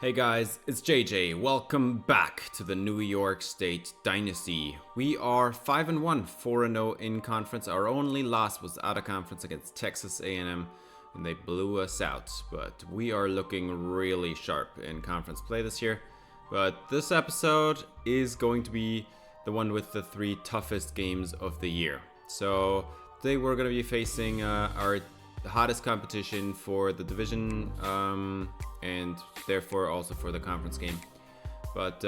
Hey guys, it's JJ. Welcome back to the New York State Dynasty. We are 5-1, 4-0 in conference. Our only loss was out of conference against Texas A&M, and they blew us out. But we are looking really sharp in conference play this year. But this episode is going to be the one with the 3 toughest games of the year. So today we're going to be facing our hottest competition for the division and therefore also for the conference game. But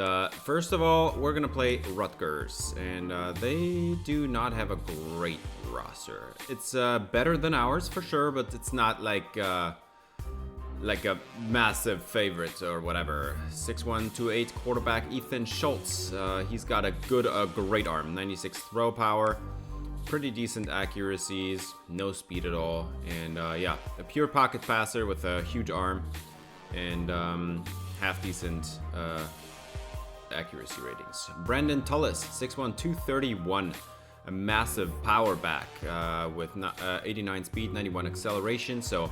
first of all, we're gonna play Rutgers, and they do not have a great roster. It's better than ours for sure, but it's not like a massive favorite or whatever. 6'1", 2'8" quarterback Ethan Schultz. He's got a great arm, 96 throw power. Pretty decent accuracies, no speed at all, and yeah, a pure pocket passer with a huge arm and half decent accuracy ratings. Brandon Tullis, 6'1", 231, a massive power back with 89 speed, 91 acceleration, so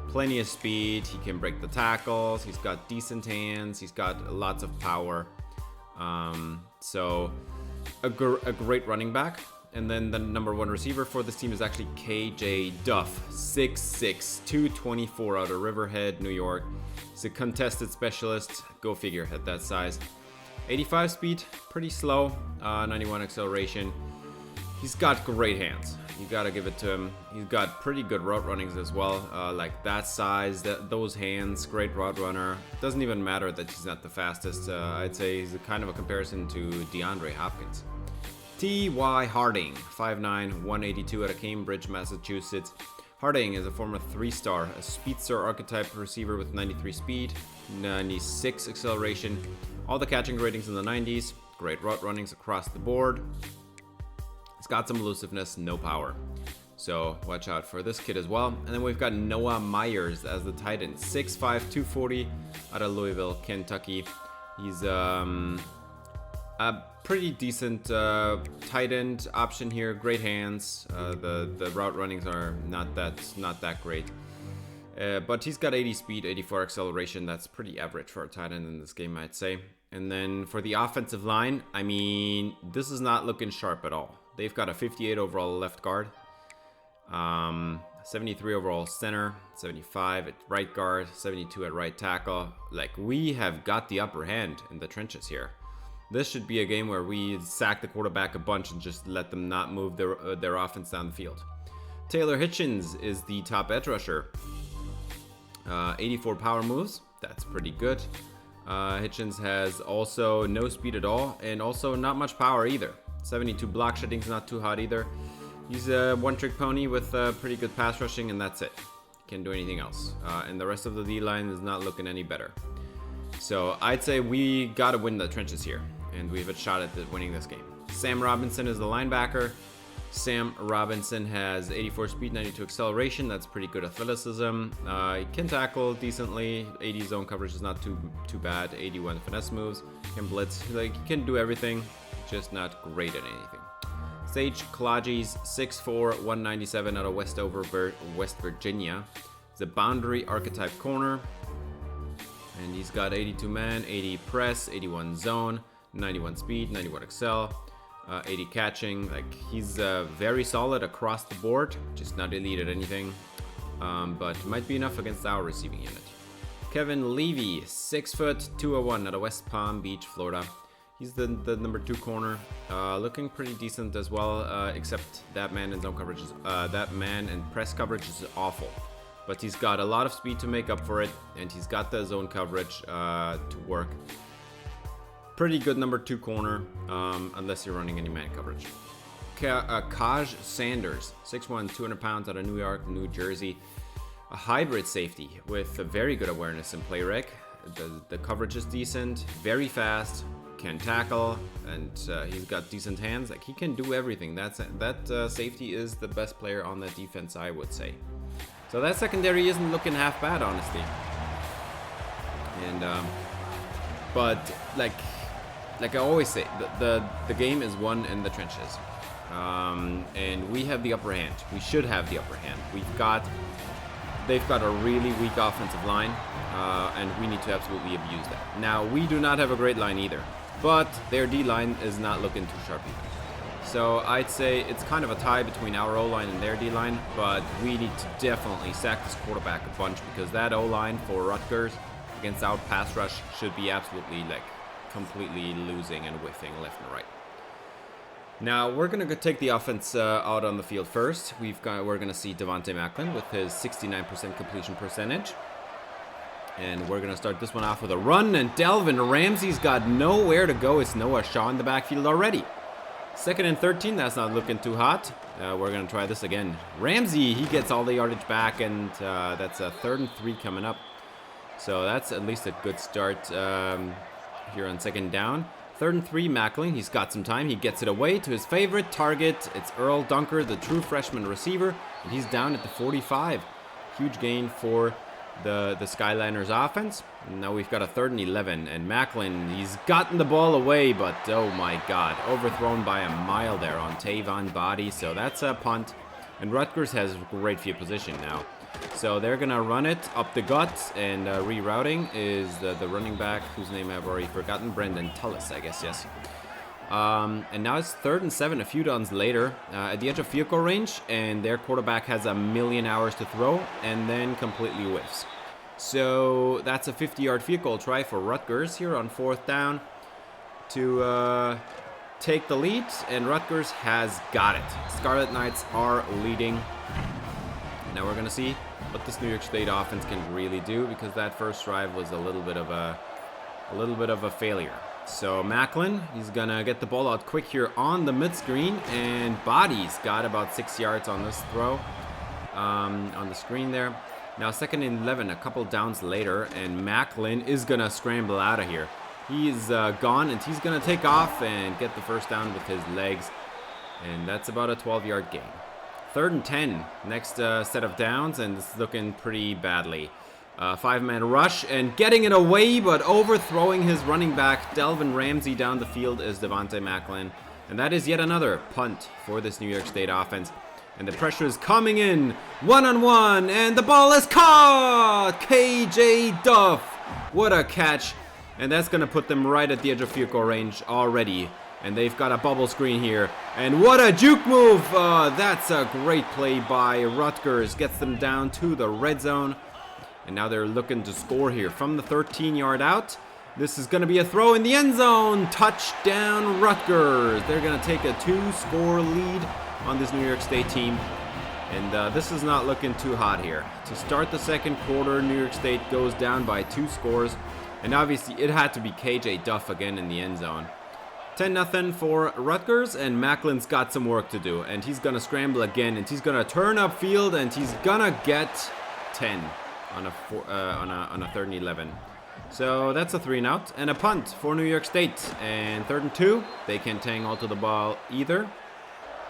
plenty of speed. He can break the tackles, he's got decent hands, he's got lots of power, so a great running back. And then the number 1 receiver for this team is actually KJ Duff, 6'6", 224 out of Riverhead, New York. He's a contested specialist, go figure at that size. 85 speed, pretty slow, 91 acceleration. He's got great hands, you gotta give it to him. He's got pretty good route runnings as well, like that size, those hands, great route runner. Doesn't even matter that he's not the fastest. I'd say he's kind of a comparison to DeAndre Hopkins. T.Y. Harding, 5'9", 182 out of Cambridge, Massachusetts. Harding is a former 3-star, a speedster archetype receiver with 93 speed, 96 acceleration, all the catching ratings in the 90s, great route runnings across the board. It's got some elusiveness, no power. So watch out for this kid as well. And then we've got Noah Myers as the tight end, 6'5", 240 out of Louisville, Kentucky. He's a pretty decent tight end option here. Great hands. The route runnings are not that great, but he's got 80 speed, 84 acceleration. That's pretty average for a tight end in this game, I'd say. And then for the offensive line, I mean, this is not looking sharp at all. They've got a 58 overall left guard, 73 overall center, 75 at right guard, 72 at right tackle. Like, we have got the upper hand in the trenches here. This should be a game where we sack the quarterback a bunch and just let them not move their offense down the field. Taylor Hitchens is the top edge rusher. 84 power moves, that's pretty good. Hitchens has also no speed at all, and also not much power either. 72 block shedding's not too hot either. He's a one-trick pony with pretty good pass rushing, and that's it. Can't do anything else. And the rest of the D-line is not looking any better. So I'd say we gotta win the trenches here, and we have a shot at winning this game. Sam Robinson is the linebacker. Sam Robinson has 84 speed, 92 acceleration. That's pretty good athleticism. He can tackle decently. 80 zone coverage is not too bad. 81 finesse moves. Can blitz. Like, he can do everything, just not great at anything. Sage Kalaji's 6'4", 197 out of West Virginia. He's a boundary archetype corner. And he's got 82 man, 80 press, 81 zone, 91 speed, 91 excel, 80 catching. Like, he's very solid across the board, just not elite at anything, but might be enough against our receiving unit. Kevin Levy, 6 foot, 201 out of West Palm Beach, Florida. He's the number 2 corner, looking pretty decent as well, except that man and zone coverage that man and press coverage is awful. But he's got a lot of speed to make up for it, and he's got the zone coverage to work. Pretty good number 2 corner, unless you're running any man coverage. Kaj Sanders, 6'1", 200 pounds out of New York, New Jersey. A hybrid safety with a very good awareness in play rec. The coverage is decent, very fast, can tackle, and he's got decent hands. Like, he can do everything. That safety is the best player on that defense, I would say. So that secondary isn't looking half bad, honestly. And but like I always say, the game is won in the trenches, and we have the upper hand. We should have the upper hand. We've got they've got a really weak offensive line, and we need to absolutely abuse that. Now, we do not have a great line either, but their D-line is not looking too sharp either. So I'd say it's kind of a tie between our O-line and their D-line, but we need to definitely sack this quarterback a bunch, because that O-line for Rutgers against our pass rush should be absolutely like completely losing and whiffing left and right. Now we're gonna take the offense out on the field first. We're gonna see Devontae Macklin with his 69% completion percentage, and we're gonna start this one off with a run. And Delvin Ramsey's got nowhere to go. It's Noah Shaw in the backfield already. 2nd and 13. That's not looking too hot. We're gonna try this again. Ramsey, he gets all the yardage back, and that's a 3rd and 3 coming up. So that's at least a good start here on 2nd down. 3rd and 3, Macklin. He's got some time. He gets it away to his favorite target. It's Earl Dunker, the true freshman receiver, and he's down at the 45. Huge gain for the Skyliners offense. And now we've got a 3rd and 11, and Macklin, he's gotten the ball away, but oh my god, overthrown by a mile there on Tavon Body. So that's a punt, and Rutgers has great field position now. So they're gonna run it up the gut, and rerouting is the running back whose name I've already forgotten, Brendan Tullis, I guess, yes. And now it's 3rd and 7, a few downs later, at the edge of field goal range, and their quarterback has a million hours to throw, and then completely whiffs. So that's a 50-yard field goal try for Rutgers here on 4th down to take the lead, and Rutgers has got it. Scarlet Knights are leading. Now we're gonna see what this New York State offense can really do, because that first drive was a little bit of a failure. So Macklin, he's gonna get the ball out quick here on the mid screen, and Body's got about 6 yards on this throw on the screen there. Now 2nd and 11, a couple downs later, and Macklin is gonna scramble out of here. He's gone, and he's gonna take off and get the first down with his legs, and that's about a 12-yard gain. 3rd and 10, next set of downs, and it's looking pretty badly. 5-man rush, and getting it away, but overthrowing his running back, Delvin Ramsey, down the field is Devontae Macklin. And that is yet another punt for this New York State offense. And the pressure is coming in, one-on-one, and the ball is caught! KJ Duff, what a catch. And that's going to put them right at the edge of field goal range already. And they've got a bubble screen here. And what a juke move! That's a great play by Rutgers. Gets them down to the red zone. And now they're looking to score here from the 13-yard out. This is going to be a throw in the end zone. Touchdown, Rutgers. They're going to take a 2-score lead on this New York State team. And this is not looking too hot here. To start the 2nd quarter, New York State goes down by 2 scores. And obviously, it had to be KJ Duff again in the end zone. 10-0 for Rutgers, and Macklin's got some work to do, and he's gonna scramble again, and he's gonna turn upfield, and he's gonna get 10 on a 3rd and 11. So that's a 3-and-out and a punt for New York State. And 3rd and 2, they can't hang on to the ball either,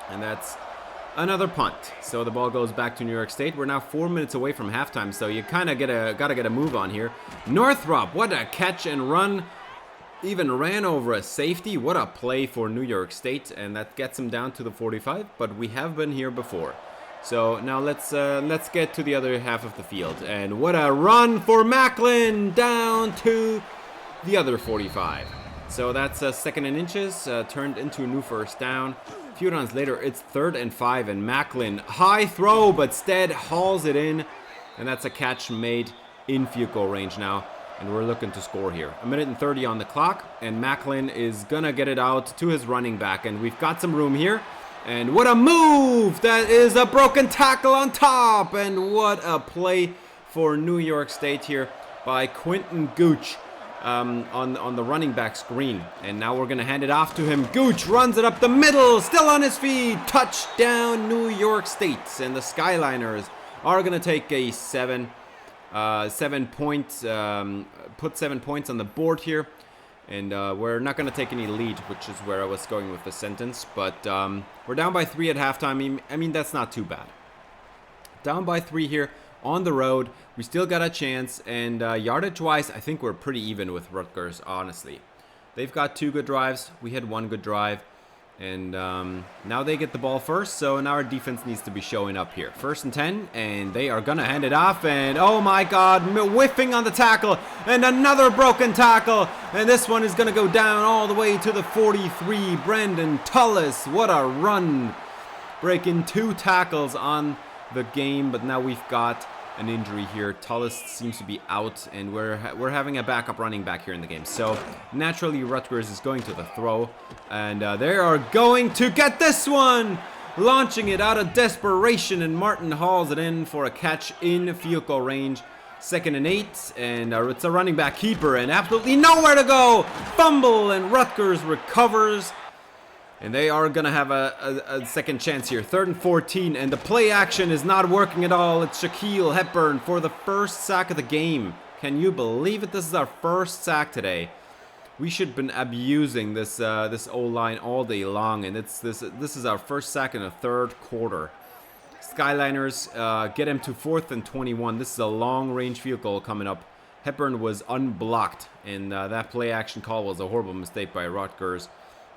and that's another punt. So the ball goes back to New York State. We're now 4 minutes away from halftime, so you kind of gotta get a move on here. Northrop, what a catch and run! Even ran over a safety. What a play for New York State, and that gets him down to the 45, but we have been here before. So now let's get to the other half of the field, and what a run for Macklin down to the other 45. So that's 2nd and inches, turned into a new 1st down. A few downs later, it's 3rd and 5, and Macklin, high throw, but Stead hauls it in, and that's a catch made in field goal range now. And we're looking to score here. 1 minute and 30 on the clock, and Macklin is gonna get it out to his running back, and we've got some room here. And what a move! That is a broken tackle on top, and what a play for New York State here by Quentin Gooch on the running back screen. And now we're gonna hand it off to him. Gooch runs it up the middle, still on his feet. Touchdown, New York State, and the Skyliners are gonna take a 7 points, put 7 points on the board here, and we're not going to take any lead, which is where I was going with the sentence, but we're down by 3 at halftime. I mean, that's not too bad. Down by 3 here on the road, we still got a chance, and yardage wise, I think we're pretty even with Rutgers, honestly. They've got 2 good drives, we had 1 good drive, And now they get the ball first, so now our defense needs to be showing up here. 1st and 10, and they are going to hand it off. And oh my God, whiffing on the tackle. And another broken tackle. And this one is going to go down all the way to the 43. Brandon Tullis, what a run. Breaking 2 tackles on the game, but now we've got an injury here. Tullis seems to be out, and we're having a backup running back here in the game. So naturally Rutgers is going to the throw, and they are going to get this one, launching it out of desperation, and Martin hauls it in for a catch in field goal range. 2nd and 8, and it's a running back keeper and absolutely nowhere to go. Fumble, and Rutgers recovers. And they are going to have a second chance here. 3rd and 14, and the play action is not working at all. It's Shaquille Hepburn for the first sack of the game. Can you believe it? This is our first sack today. We should have been abusing this this O-line all day long, and this is our first sack in the 3rd quarter. Skyliners get him to 4th and 21. This is a long-range field goal coming up. Hepburn was unblocked, and that play action call was a horrible mistake by Rutgers,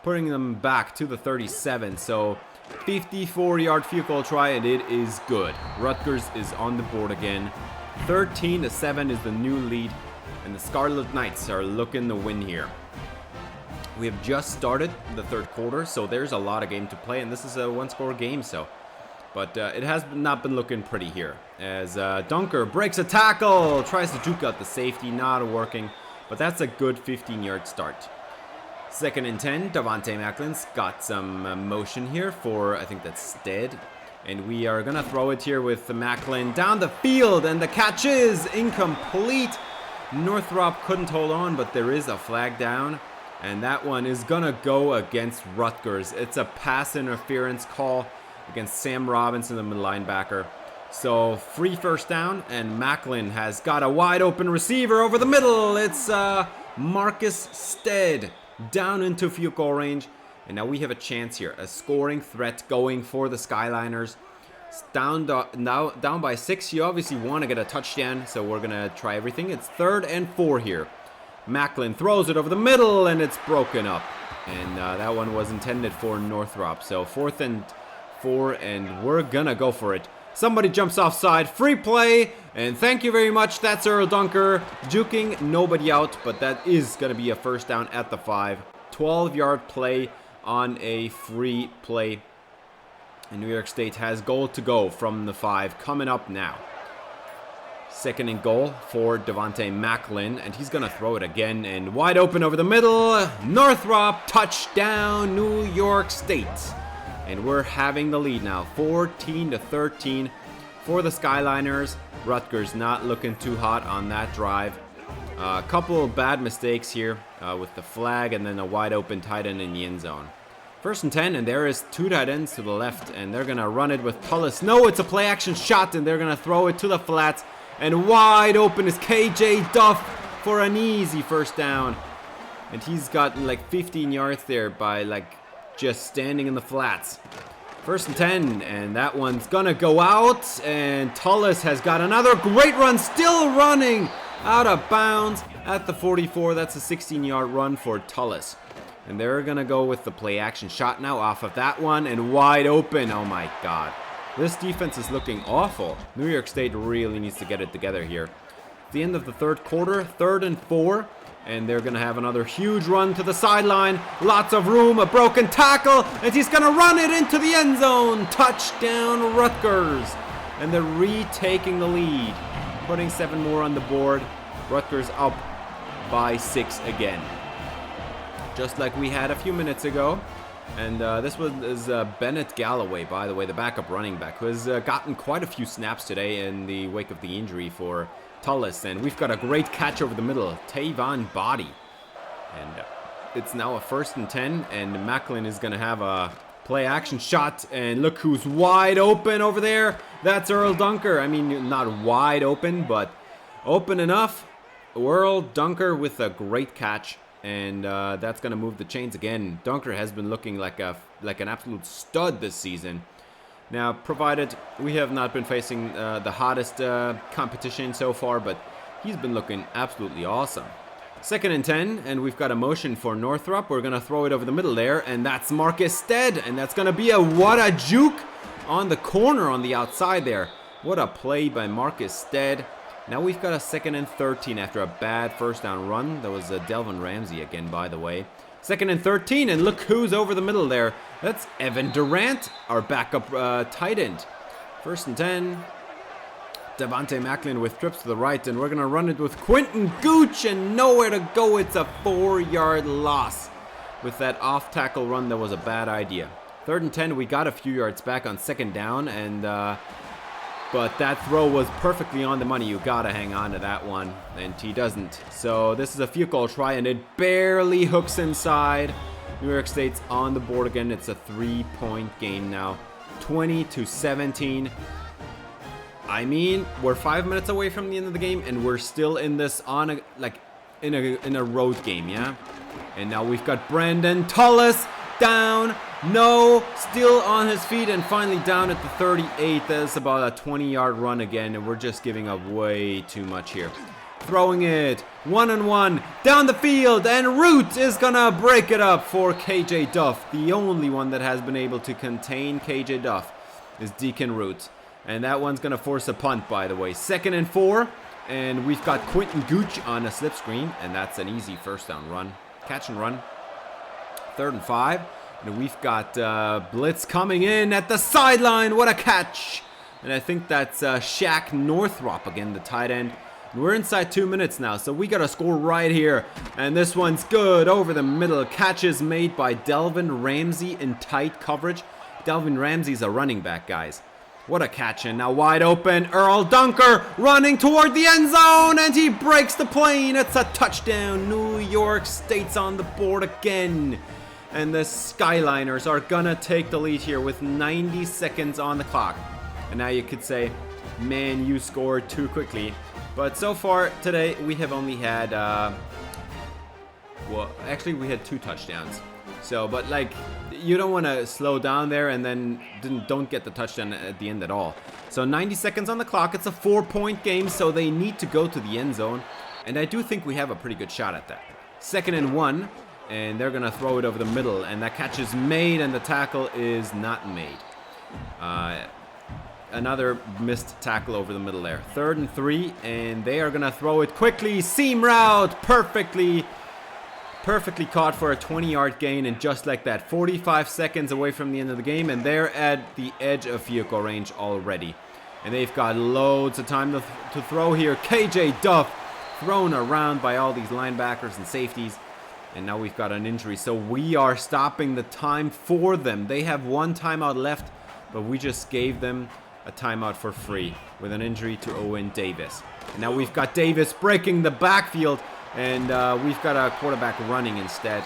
putting them back to the 37. So 54-yard field goal try, and it is good. Rutgers is on the board again. 13-7 is the new lead, and the Scarlet Knights are looking to win here. We have just started the 3rd quarter, so there's a lot of game to play, and this is a 1-score game. But it has not been looking pretty here, as Dunker breaks a tackle, tries to juke out the safety, not working, but that's a good 15-yard start. 2nd and 10, Devontae Macklin's got some motion here for, I think that's Stead. And we are going to throw it here with Macklin down the field, and the catch is incomplete. Northrop couldn't hold on, but there is a flag down. And that one is going to go against Rutgers. It's a pass interference call against Sam Robinson, the middle linebacker. So free 1st down, and Macklin has got a wide open receiver over the middle. It's Marcus Stead down into field goal range, and now we have a chance here, a scoring threat going for the Skyliners. Down by 6. You obviously want to get a touchdown, so we're gonna try everything. It's 3rd and 4 here. Macklin throws it over the middle, and it's broken up, and that one was intended for Northrop. So 4th and 4, and we're gonna go for it. Somebody jumps offside, free play, and thank you very much. That's Earl Dunker, juking nobody out, but that is going to be a 1st down at the 5. 12-yard play on a free play. And New York State has goal to go from the 5 coming up now. 2nd and goal for Devontae Macklin, and he's going to throw it again, and wide open over the middle. Northrop, touchdown, New York State. And we're having the lead now, 14-13 for the Skyliners. Rutgers not looking too hot on that drive. A couple of bad mistakes here with the flag, and then a wide open tight end in the end zone. 1st and 10, and there is 2 tight ends to the left, and they're going to run it with Tullis. No, it's a play action shot, and they're going to throw it to the flats. And wide open is KJ Duff for an easy 1st down. And he's gotten like 15 yards there by just standing in the flats. 1st and 10, and that one's gonna go out, and Tullis has got another great run, still running out of bounds at the 44. That's a 16-yard run for Tullis. And they're gonna go with the play action shot now off of that one, and wide open. Oh my God. This defense is looking awful. New York State really needs to get it together here. At the end of the 3rd quarter, 3rd and 4. And they're going to have another huge run to the sideline. Lots of room, a broken tackle, and he's going to run it into the end zone. Touchdown, Rutgers. And they're retaking the lead, putting 7 more on the board. Rutgers up by 6 again, just like we had a few minutes ago. And this was Bennett Galloway, by the way, the backup running back, who has gotten quite a few snaps today in the wake of the injury for Tullis. And we've got a great catch over the middle, Tavon Body. And it's now a 1st and 10, and Macklin is going to have a play action shot, and look who's wide open over there. That's Earl Dunker. I mean, not wide open, but open enough. Earl Dunker with a great catch, and that's going to move the chains again. Dunker has been looking like an absolute stud this season. Now, provided we have not been facing the hottest competition so far, but he's been looking absolutely awesome. 2nd and 10, and we've got a motion for Northrop. We're going to throw it over the middle there, and that's Marcus Stead, and that's going to be what a juke on the corner on the outside there. What a play by Marcus Stead. Now we've got a 2nd and 13 after a bad first down run. That was Delvin Ramsey again, by the way. 2nd and 13, and look who's over the middle there. That's Evan Durant, our backup tight end. 1st and 10. Devontae Macklin with trips to the right, and we're going to run it with Quentin Gooch, and nowhere to go. It's a 4-yard loss. With that off-tackle run, that was a bad idea. 3rd and 10, we got a few yards back on 2nd down, and but that throw was perfectly on the money. You got to hang on to that one, and he doesn't. So this is a field goal try, and it barely hooks inside. New York State's on the board again. It's a 3-point game now, 20-17. I mean, we're 5 minutes away from the end of the game, and we're still in this in a road game, yeah. And now we've got Brandon Tullis down, no, still on his feet, and finally down at the 38. That's about a 20-yard run again, and we're just giving up way too much here. Throwing it 1-on-1 down the field, and Root is gonna break it up for KJ Duff. The only one that has been able to contain KJ Duff is Deacon Root. And that one's going to force a punt, by the way. 2nd and 4. And we've got Quentin Gooch on a slip screen. And that's an easy first down run. Catch and run. 3rd and 5. And we've got blitz coming in at the sideline. What a catch. And I think that's Shaq Northrop again, the tight end. And we're inside 2 minutes now, so we got to score right here. And this one's good over the middle. Catches made by Delvin Ramsey in tight coverage. Delvin Ramsey's a running back, guys. What a catch, and now wide open, Earl Dunker running toward the end zone, and he breaks the plane. It's a touchdown. New York State's on the board again. And the Skyliners are gonna take the lead here with 90 seconds on the clock. And now you could say, man, you scored too quickly. But so far today, we have only had, well, actually we had 2 touchdowns. So, but like, you don't want to slow down there and then don't get the touchdown at the end at all. So 90 seconds on the clock. It's a 4-point game, so they need to go to the end zone. And I do think we have a pretty good shot at that. 2nd and 1, and they're going to throw it over the middle. And that catch is made, and the tackle is not made. Another missed tackle over the middle there. 3rd and 3, and they are going to throw it quickly. Seam route, perfectly caught for a 20-yard gain, and just like that, 45 seconds away from the end of the game, and they're at the edge of field goal range already. And they've got loads of time to throw here. KJ Duff thrown around by all these linebackers and safeties, and now we've got an injury, so we are stopping the time for them. They have 1 timeout left, but we just gave them a timeout for free with an injury to Owen Davis. And now we've got Davis breaking the backfield, and we've got a quarterback running instead.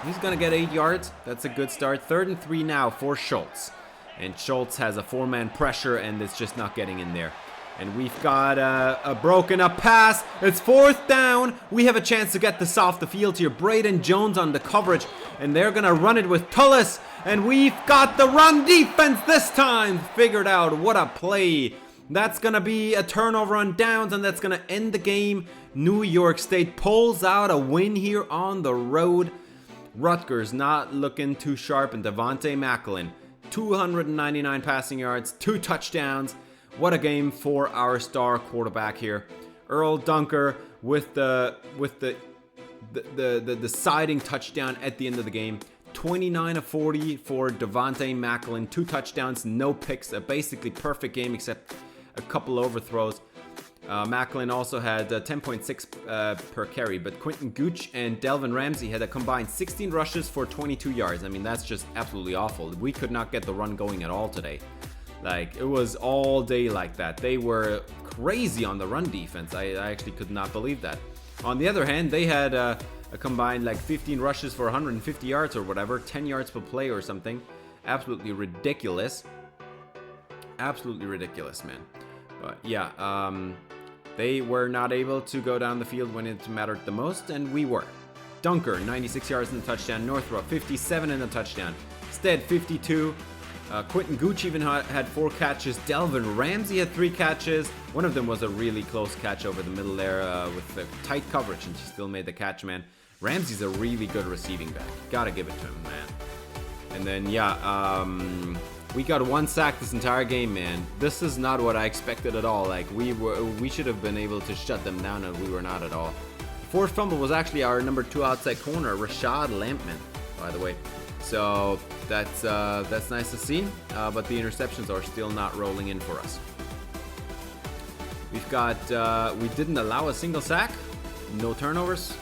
He's going to get 8 yards. That's a good start. 3rd and 3 now for Schultz. And Schultz has a 4-man pressure, and it's just not getting in there. And we've got a broken up pass. It's 4th down. We have a chance to get this off the field here. Braden Jones on the coverage, and they're going to run it with Tullis. And we've got the run defense this time figured out. What a play. That's going to be a turnover on downs, and that's going to end the game. New York State pulls out a win here on the road. Rutgers not looking too sharp, and Devontae Macklin, 299 passing yards, 2 touchdowns. What a game for our star quarterback here. Earl Dunker with the deciding touchdown at the end of the game. 29 of 40 for Devontae Macklin, 2 touchdowns, no picks, a basically perfect game except a couple overthrows. Macklin also had 10.6 per carry, but Quentin Gooch and Delvin Ramsey had a combined 16 rushes for 22 yards. I mean, that's just absolutely awful. We could not get the run going at all today. Like, it was all day like that. They were crazy on the run defense. I actually could not believe that. On the other hand, they had a combined like 15 rushes for 150 yards or whatever, 10 yards per play or something. Absolutely ridiculous. Absolutely ridiculous, man. But yeah, they were not able to go down the field when it mattered the most, and we were. Dunker, 96 yards in the touchdown. Northrop, 57 in the touchdown. Stead, 52. Quentin Gooch even had 4 catches. Delvin Ramsey had 3 catches. One of them was a really close catch over the middle there with the tight coverage, and he still made the catch, man. Ramsey's a really good receiving back. Gotta give it to him, man. And then, yeah, we got 1 sack this entire game, man. This is not what I expected at all. Like, we should have been able to shut them down, and we were not at all. The forced fumble was actually our number 2 outside corner, Rashad Lampman, by the way. So that's nice to see, but the interceptions are still not rolling in for us. We've got, we didn't allow a single sack, no turnovers,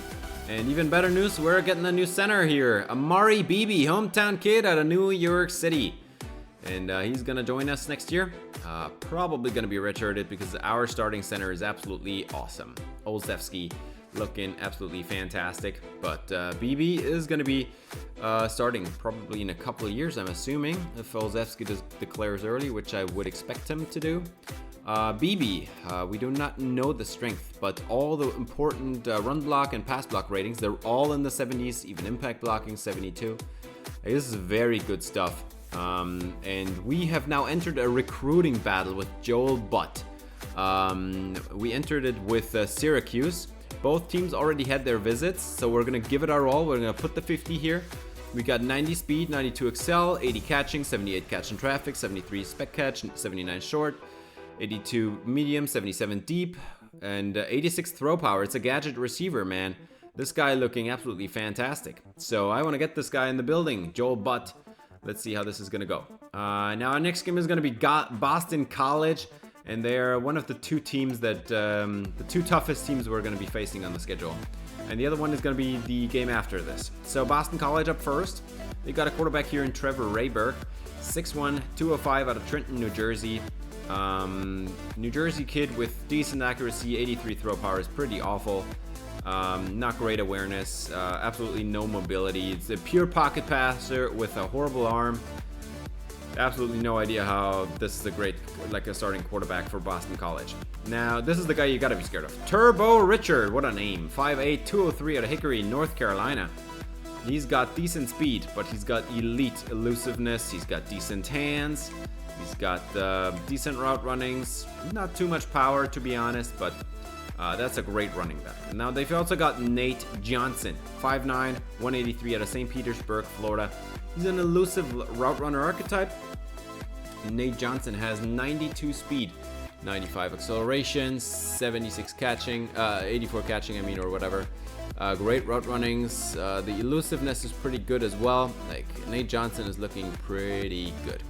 and even better news, we're getting a new center here. Amari Beebe, hometown kid out of New York City. And he's going to join us next year. Probably going to be redshirted because our starting center is absolutely awesome. Olszewski looking absolutely fantastic. But BB is going to be starting probably in a couple of years, I'm assuming, if Olszewski declares early, which I would expect him to do. BB, we do not know the strength, but all the important run block and pass block ratings, they're all in the 70s, even impact blocking 72. This is very good stuff. And we have now entered a recruiting battle with Joel Butt. We entered it with Syracuse. Both teams already had their visits, so we're going to give it our all. We're going to put the 50 here. We got 90 speed, 92 excel, 80 catching, 78 catch in traffic, 73 spec catch, 79 short, 82 medium, 77 deep, and 86 throw power. It's a gadget receiver, man. This guy looking absolutely fantastic. So I want to get this guy in the building, Joel Butt. Let's see how this is going to go. Now our next game is going to be Boston College, and they're one of the 2 teams that, the 2 toughest teams we're going to be facing on the schedule. And the other one is going to be the game after this. So Boston College up first. They got a quarterback here in Trevor Rayberg, 6'1", 205 out of Trenton, New Jersey. New Jersey kid with decent accuracy, 83 throw power is pretty awful. Not great awareness, absolutely no mobility. It's a pure pocket passer with a horrible arm. Absolutely no idea how this is a great, like a starting quarterback for Boston College. Now, this is the guy you gotta be scared of. Turbo Richard, what a name. 5'8", 203 out of Hickory, North Carolina. He's got decent speed, but he's got elite elusiveness. He's got decent hands. He's got decent route runnings. Not too much power, to be honest, but that's a great running back. And now they've also got Nate Johnson, 5'9", 183 out of St. Petersburg, Florida. He's an elusive route runner archetype. Nate Johnson has 92 speed, 95 acceleration, 76 catching, 84 catching, I mean, or whatever. Great route runnings. The elusiveness is pretty good as well. Like, Nate Johnson is looking pretty good.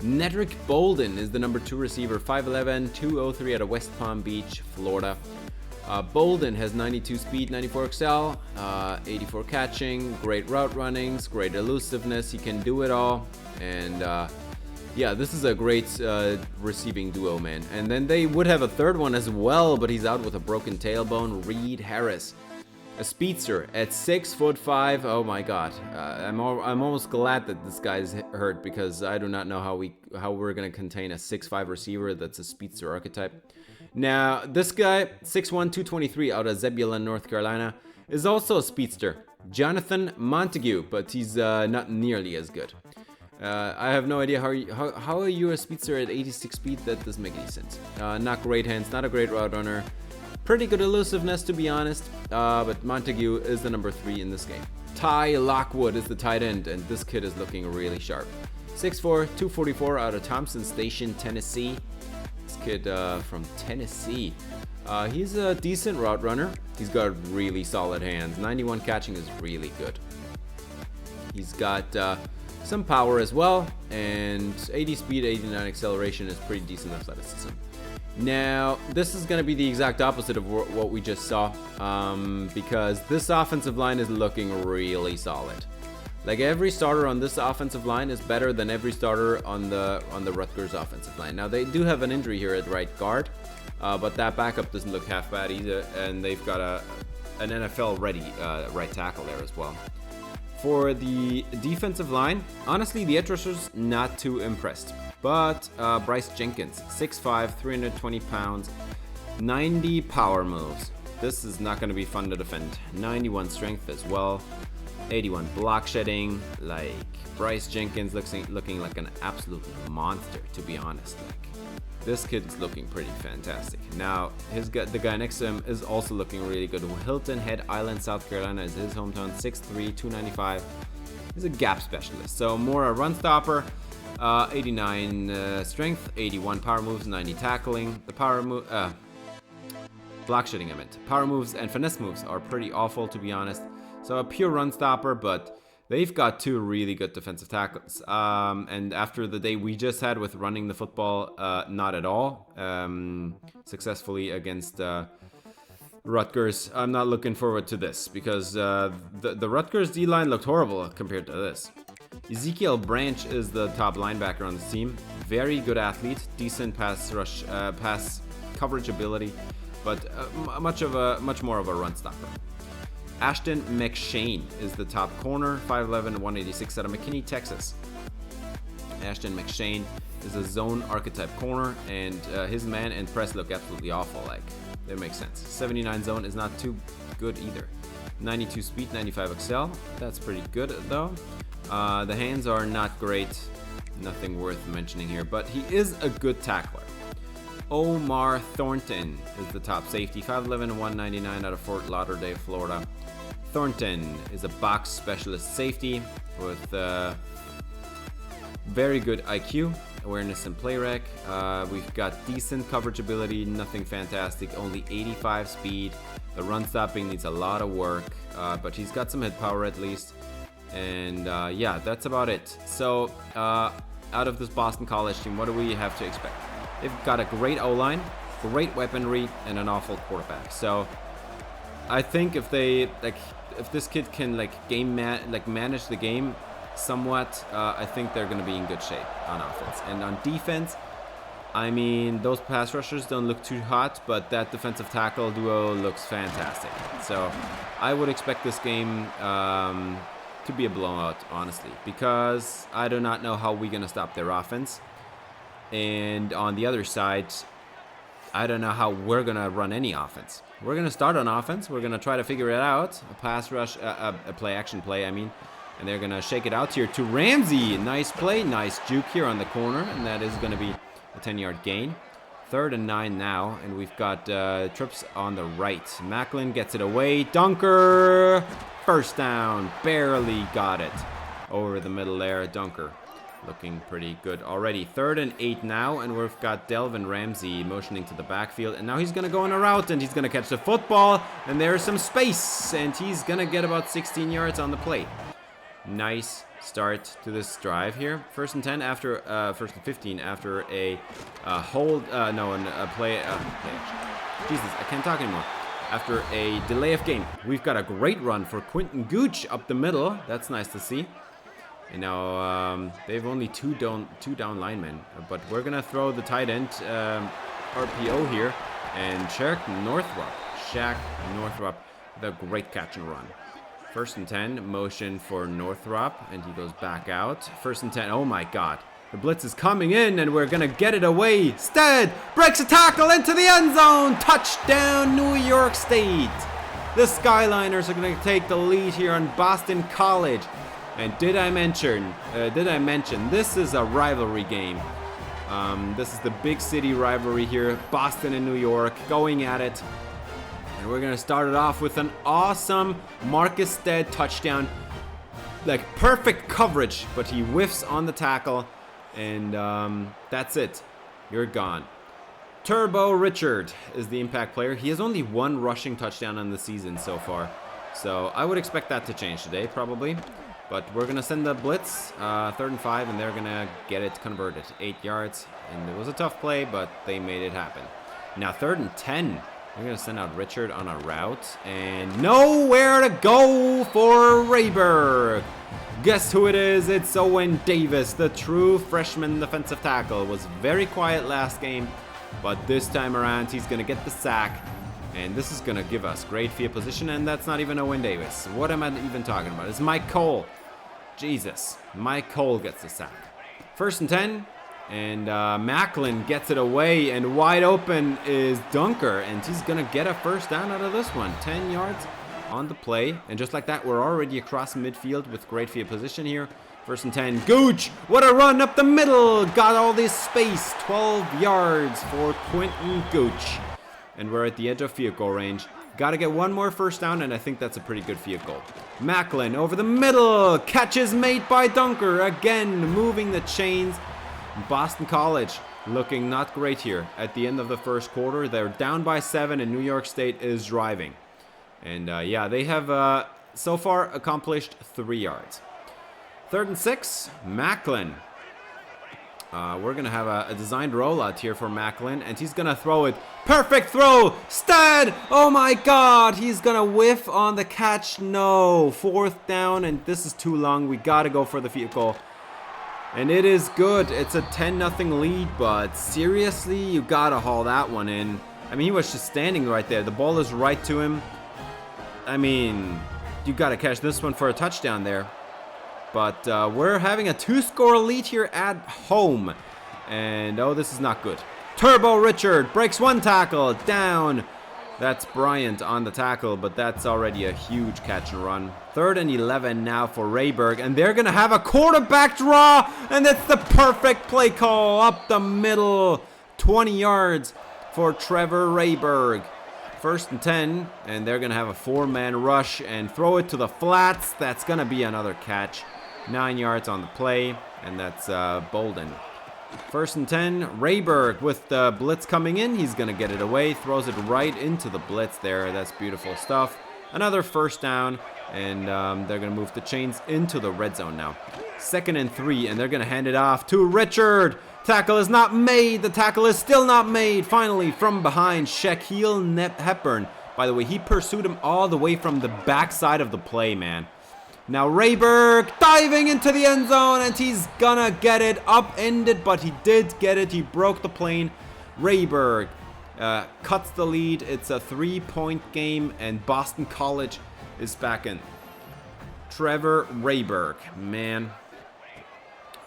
Nedrick Bolden is the number 2 receiver, 5'11", 203 out of West Palm Beach, Florida. Bolden has 92 speed, 94 excel, 84 catching, great route runnings, great elusiveness. He can do it all. And yeah, this is a great receiving duo, man. And then they would have a third one as well, but he's out with a broken tailbone. Reed Harris, a speedster at 6'5". Oh my God, I'm almost glad that this guy's hurt, because I do not know how we're gonna contain a 6'5" receiver that's a speedster archetype. Now this guy, 6'1", 223 out of Zebulon, North Carolina, is also a speedster. Jonathan Montague, but he's not nearly as good. I have no idea how are you a speedster at 86 speed? That doesn't make any sense. Not great hands, not a great route runner. Pretty good elusiveness, to be honest, but Montague is the number 3 in this game. Ty Lockwood is the tight end, and this kid is looking really sharp. 6'4", 244 out of Thompson Station, Tennessee. This kid from Tennessee. He's a decent route runner. He's got really solid hands. 91 catching is really good. He's got some power as well, and 80 speed, 89 acceleration is pretty decent athleticism. Now, this is going to be the exact opposite of what we just saw, because this offensive line is looking really solid. Like, every starter on this offensive line is better than every starter on the Rutgers offensive line. Now, they do have an injury here at right guard, but that backup doesn't look half bad either, and they've got an NFL-ready right tackle there as well. For the defensive line, honestly, the edge rushers not too impressed. But Bryce Jenkins, 6'5", 320 pounds, 90 power moves. This is not going to be fun to defend. 91 strength as well. 81 block shedding. Like Bryce Jenkins looking like an absolute monster, to be honest. Like this kid's looking pretty fantastic. Now the guy next to him is also looking really good. Hilton Head Island, South Carolina is his hometown. 6'3", 295. He's a gap specialist, so more a run stopper. 89 strength, 81 power moves, 90 tackling. The power move, block shedding I meant. Power moves and finesse moves are pretty awful, to be honest. So a pure run stopper, but they've got two really good defensive tackles. And after the day we just had with running the football, not at all successfully against Rutgers, I'm not looking forward to this because the Rutgers D-line looked horrible compared to this. Ezekiel Branch is the top linebacker on the team. Very good athlete, decent pass rush, pass coverage ability, but much more of a run stopper. Ashton McShane is the top corner, 5'11", 186 out of McKinney, Texas. Ashton McShane is a zone archetype corner, and his man and press look absolutely awful. Like, that makes sense. 79 zone is not too good either. 92 speed, 95 excel. That's pretty good though. The hands are not great. Nothing worth mentioning here, but he is a good tackler. Omar Thornton is the top safety, 5'11", 199 out of Fort Lauderdale, Florida. Thornton is a box specialist safety with very good IQ, awareness and play rec. We've got decent coverage ability, nothing fantastic, only 85 speed. The run stopping needs a lot of work, but he's got some hit power at least. And yeah, that's about it. So out of this Boston College team, what do we have to expect? They've got a great O-line, great weaponry, and an awful quarterback. So I think if this kid can manage the game somewhat, I think they're going to be in good shape on offense. And on defense, I mean, those pass rushers don't look too hot, but that defensive tackle duo looks fantastic. So I would expect this game to be a blowout, honestly, because I do not know how we're going to stop their offense. And on the other side, I don't know how we're going to run any offense. We're going to start on offense. We're going to try to figure it out. A pass rush, a action play, I mean. And they're going to shake it out here to Ramsey. Nice play, nice juke here on the corner. And that is going to be a 10-yard gain. 3rd and 9 now. And we've got trips on the right. Macklin gets it away. Dunker. First down. Barely got it. Over the middle there. Dunker. Looking pretty good already. 3rd and 8 now, and we've got Delvin Ramsey motioning to the backfield, and now he's going to go on a route, and he's going to catch the football, and there's some space, and he's going to get about 16 yards on the play. Nice start to this drive here. 1st and 10 after, 1st and 15 after a play action. Jesus, I can't talk anymore. After a delay of game. We've got a great run for Quentin Gooch up the middle. That's nice to see. And now they've only two down linemen, but we're gonna throw the tight end RPO here, and Shaq Northrop, the great catch and run. 1st and 10, motion for Northrop, and he goes back out. 1st and 10, oh my God, the blitz is coming in, and we're gonna get it away. Stead breaks a tackle into the end zone. Touchdown, New York State. The Skyliners are gonna take the lead here on Boston College. And did I mention, this is a rivalry game. This is the big city rivalry here, Boston and New York, going at it. And we're going to start it off with an awesome Marcus Stead touchdown. Like, perfect coverage, but he whiffs on the tackle. And that's it. You're gone. Turbo Richard is the impact player. He has only 1 rushing touchdown on the season so far. So I would expect that to change today, probably. But we're going to send the blitz, 3rd and 5, and they're going to get it converted. 8 yards, and it was a tough play, but they made it happen. Now 3rd and 10, they're going to send out Richard on a route, and nowhere to go for Rayberg. Guess who it is? It's Owen Davis, the true freshman defensive tackle. Was very quiet last game, but this time around he's going to get the sack. And this is going to give us great field position, and that's not even Owen Davis. What am I even talking about? It's Mike Cole. Jesus. Mike Cole gets the sack. 1st and 10, and Macklin gets it away, and wide open is Dunker, and he's going to get a 1st down out of this one. 10 yards. on the play. And just like that, we're already across midfield with great field position here. 1st and 10. Gooch! What a run up the middle! Got all this space. 12 yards for Quentin Gooch. And we're at the edge of field goal range. Got to get one more first down, and I think that's a pretty good field goal. Macklin over the middle. Catch is made by Dunker. Again, moving the chains. Boston College looking not great here at the end of the first quarter. They're down by 7, and New York State is driving. And yeah, they have so far accomplished 3 yards. 3rd and 6, Macklin. We're going to have a designed rollout here for Macklin, and he's going to throw it. Perfect throw! Stead! Oh my god! He's going to whiff on the catch. No. 4th down, and this is too long. We got to go for the field goal. And it is good. It's a 10-0 lead, but seriously, you got to haul that one in. I mean, he was just standing right there. The ball is right to him. I mean, you got to catch this one for a touchdown there. But we're having a 2-score lead here at home. And, oh, this is not good. Turbo Richard breaks 1 tackle. Down. That's Bryant on the tackle, but that's already a huge catch and run. 3rd and 11 now for Rayberg. And they're going to have a quarterback draw. And that's the perfect play call up the middle. 20 yards for Trevor Rayberg. 1st and 10. And they're going to have a 4-man rush and throw it to the flats. That's going to be another catch. 9 yards on the play, and that's Bolden. 1st and 10, Rayberg with the blitz coming in. He's going to get it away, throws it right into the blitz there. That's beautiful stuff. Another first down, and they're going to move the chains into the red zone now. 2nd and 3, and they're going to hand it off to Richard. Tackle is not made. The tackle is still not made. Finally, from behind, Shaquille Hepburn. By the way, he pursued him all the way from the backside of the play, man. Now Rayberg diving into the end zone, and he's gonna get it upended, but he did get it. He broke the plane. Rayberg cuts the lead. It's a 3-point game, and Boston College is back in. Trevor Rayberg, man.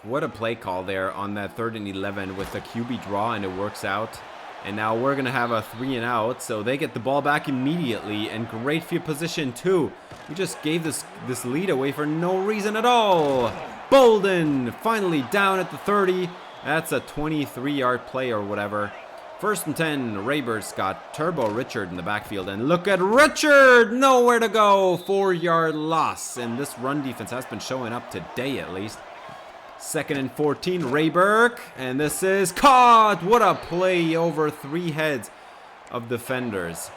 What a play call there on that 3rd and 11 with the QB draw, and it works out. And now we're going to have a 3-and-out, so they get the ball back immediately, and great field position too. We just gave this lead away for no reason at all. Bolden finally down at the 30. That's a 23-yard play or whatever. 1st and 10, Rayberg's got Turbo Richard in the backfield, and look at Richard! Nowhere to go. 4-yard loss, and this run defense has been showing up today at least. 2nd and 14, Rayberg, and this is caught. What a play over 3 heads of defenders.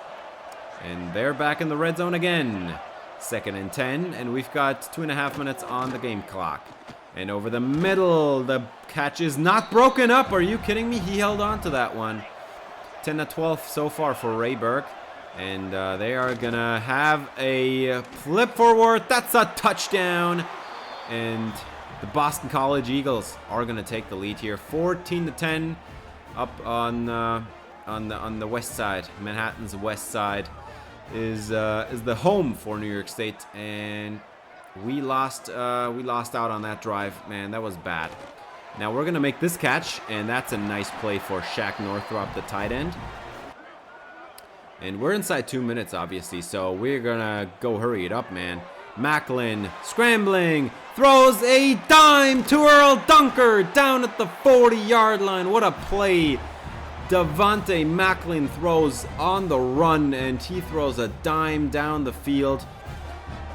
And they're back in the red zone again. 2nd and 10, and we've got 2.5 minutes on the game clock. And over the middle, the catch is not broken up. Are you kidding me? He held on to that one. 10-12 so far for Rayberg. And they are gonna have a flip forward. That's a touchdown. And the Boston College Eagles are going to take the lead here, 14-10, up on the west side. Manhattan's west side is the home for New York State, and we lost out on that drive. Man, that was bad. Now we're going to make this catch, and that's a nice play for Shaq Northrop, the tight end. And we're inside 2 minutes, obviously, so we're going to go hurry it up, man. Macklin scrambling, throws a dime to Earl Dunker down at the 40-yard line. What a play. Devontae Macklin throws on the run, and he throws a dime down the field.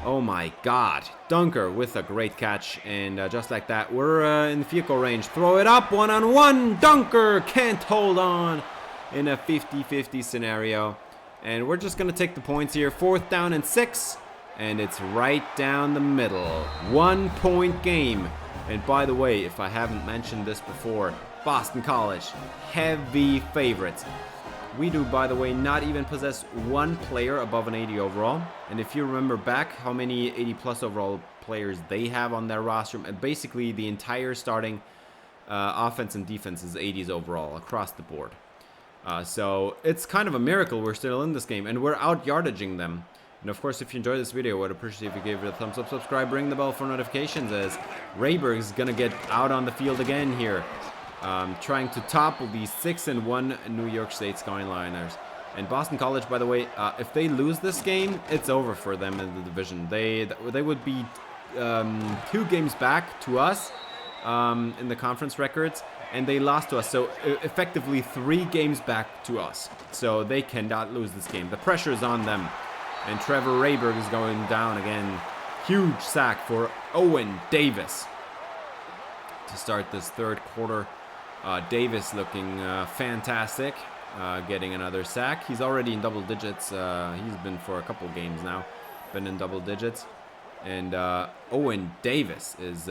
Oh my god. Dunker with a great catch, and just like that, we're in field goal range. Throw it up, one-on-one. Dunker can't hold on in a 50-50 scenario. And we're just going to take the points here. 4th down and 6. And it's right down the middle. 1-point game. And by the way, if I haven't mentioned this before, Boston College, heavy favorites. We do, by the way, not even possess one player above an 80 overall. And if you remember back how many 80-plus overall players they have on their roster, basically the entire starting offense and defense is 80s overall across the board. So it's kind of a miracle we're still in this game, and we're out-yardaging them. And of course, if you enjoyed this video, I would appreciate if you gave it a thumbs up, subscribe, ring the bell for notifications, as Rayberg is going to get out on the field again here, trying to topple the 6-1 New York State Skyliners. And Boston College, by the way, if they lose this game, it's over for them in the division. They would be 2 games back to us in the conference records, and they lost to us. So effectively 3 games back to us. So they cannot lose this game. The pressure is on them. And Trevor Rayberg is going down again. Huge sack for Owen Davis to start this third quarter. Davis looking fantastic, getting another sack. He's already in double digits. He's been for a couple games now, been in double digits. And Owen Davis is,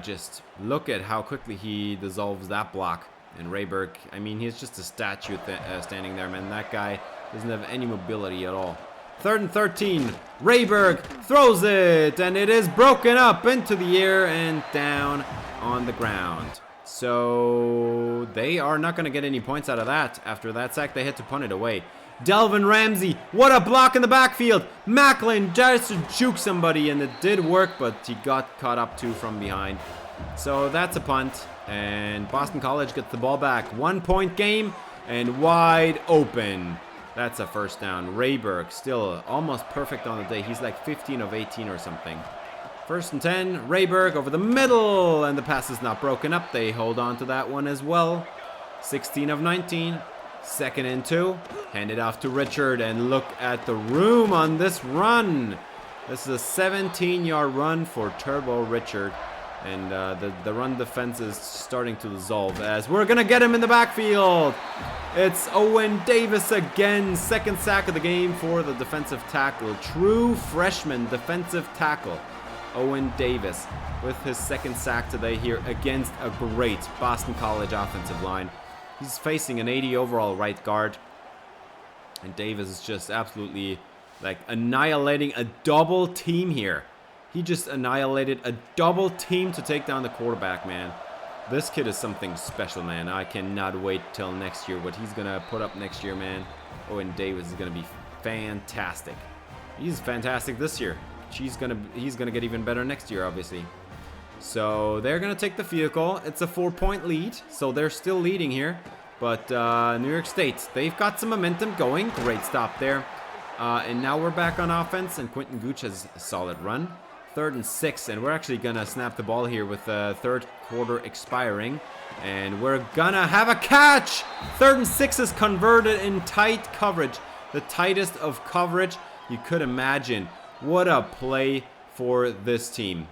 just look at how quickly he dissolves that block. And Rayberg, I mean, he's just a statue standing there, man. That guy doesn't have any mobility at all. 3rd and 13. Rayberg throws it, and it is broken up into the air and down on the ground. So they are not going to get any points out of that. After that sack, they had to punt it away. Delvin Ramsey, what a block in the backfield. Macklin tries to juke somebody, and it did work, but he got caught up too from behind. So that's a punt, and Boston College gets the ball back. 1-point game and wide open. That's a first down. Rayberg still almost perfect on the day. He's like 15 of 18 or something. 1st and 10. Rayberg over the middle, and the pass is not broken up. They hold on to that one as well. 16 of 19. 2nd and 2. Hand it off to Richard, and look at the room on this run. This is a 17-yard run for Turbo Richard. And the run defense is starting to dissolve as we're going to get him in the backfield. It's Owen Davis again. 2nd sack of the game for the defensive tackle. True freshman defensive tackle. Owen Davis with his 2nd sack today here against a great Boston College offensive line. He's facing an 80 overall right guard. And Davis is just absolutely like annihilating a double team here. He just annihilated a double team to take down the quarterback, man. This kid is something special, man. I cannot wait till next year. What he's going to put up next year, man. Owen Davis is going to be fantastic. He's fantastic this year. He's going to get even better next year, obviously. So they're going to take the field goal. It's a 4-point lead, so they're still leading here. But New York State, they've got some momentum going. Great stop there. And now we're back on offense, and Quentin Gooch has a solid run. 3rd and 6, and we're actually gonna snap the ball here with the 3rd quarter expiring, and we're gonna have a catch. 3rd and 6 is converted in tight coverage, the tightest of coverage you could imagine. What a play for this team.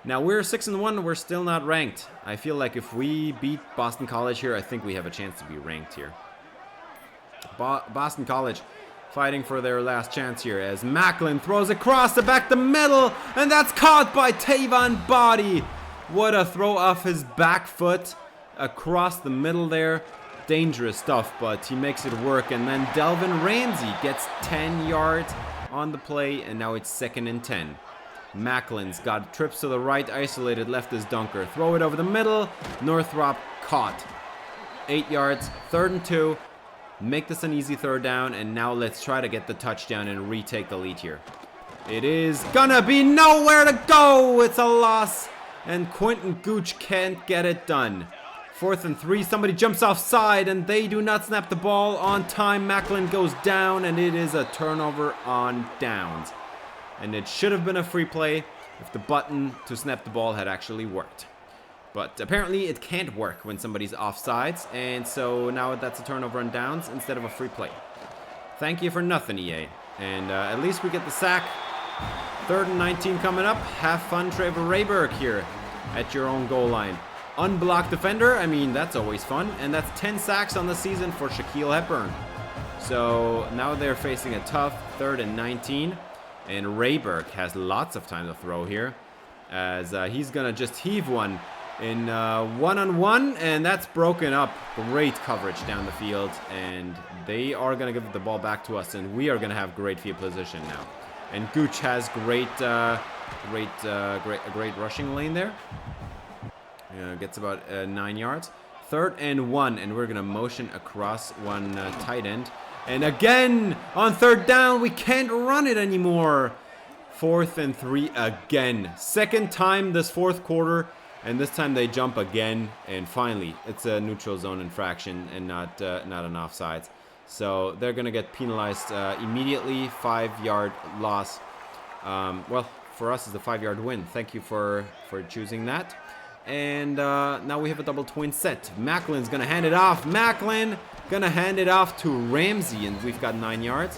Now we're 6-1, we're still not ranked. I feel like if we beat Boston College here, I think we have a chance to be ranked here. Boston College fighting for their last chance here as Macklin throws across the back the middle, and that's caught by Tavon Body. What a throw off his back foot across the middle there. Dangerous stuff, but he makes it work. And then Delvin Ramsey gets 10 yards on the play, and now it's 2nd and 10. Macklin's got trips to the right, isolated left is Dunker. Throw it over the middle. Northrop caught. 8 yards, 3rd and 2. Make this an easy 3rd down, and now let's try to get the touchdown and retake the lead here. It is gonna be nowhere to go. It's a loss, and Quentin Gooch can't get it done. 4th and 3, somebody jumps offside, and they do not snap the ball on time. Macklin goes down, and it is a turnover on downs. And it should have been a free play if the button to snap the ball had actually worked. But apparently it can't work when somebody's offsides, and so now that's a turnover on downs instead of a free play. Thank you for nothing, EA. And at least we get the sack. 3rd and 19 coming up. Have fun, Trevor Rayberg here at your own goal line. Unblocked defender, I mean, that's always fun. And that's 10 sacks on the season for Shaquille Hepburn. So now they're facing a tough 3rd and 19. And Rayberg has lots of time to throw here, as he's going to just heave one in one-on-one, and that's broken up. Great coverage down the field, and they are going to give the ball back to us, and we are going to have great field position now. And Gooch has great rushing lane there. Gets about 9 yards. 3rd and 1, and we're going to motion across one tight end. And again, on 3rd down, we can't run it anymore. 4th and 3 again. 2nd time this 4th quarter. And this time they jump again, and finally, it's a neutral zone infraction and not an offsides. So they're going to get penalized immediately. 5-yard loss. Well, for us, it's a 5-yard win. Thank you for choosing that. And now we have a double twin set. Macklin's going to hand it off. Macklin going to hand it off to Ramsey. And we've got 9 yards.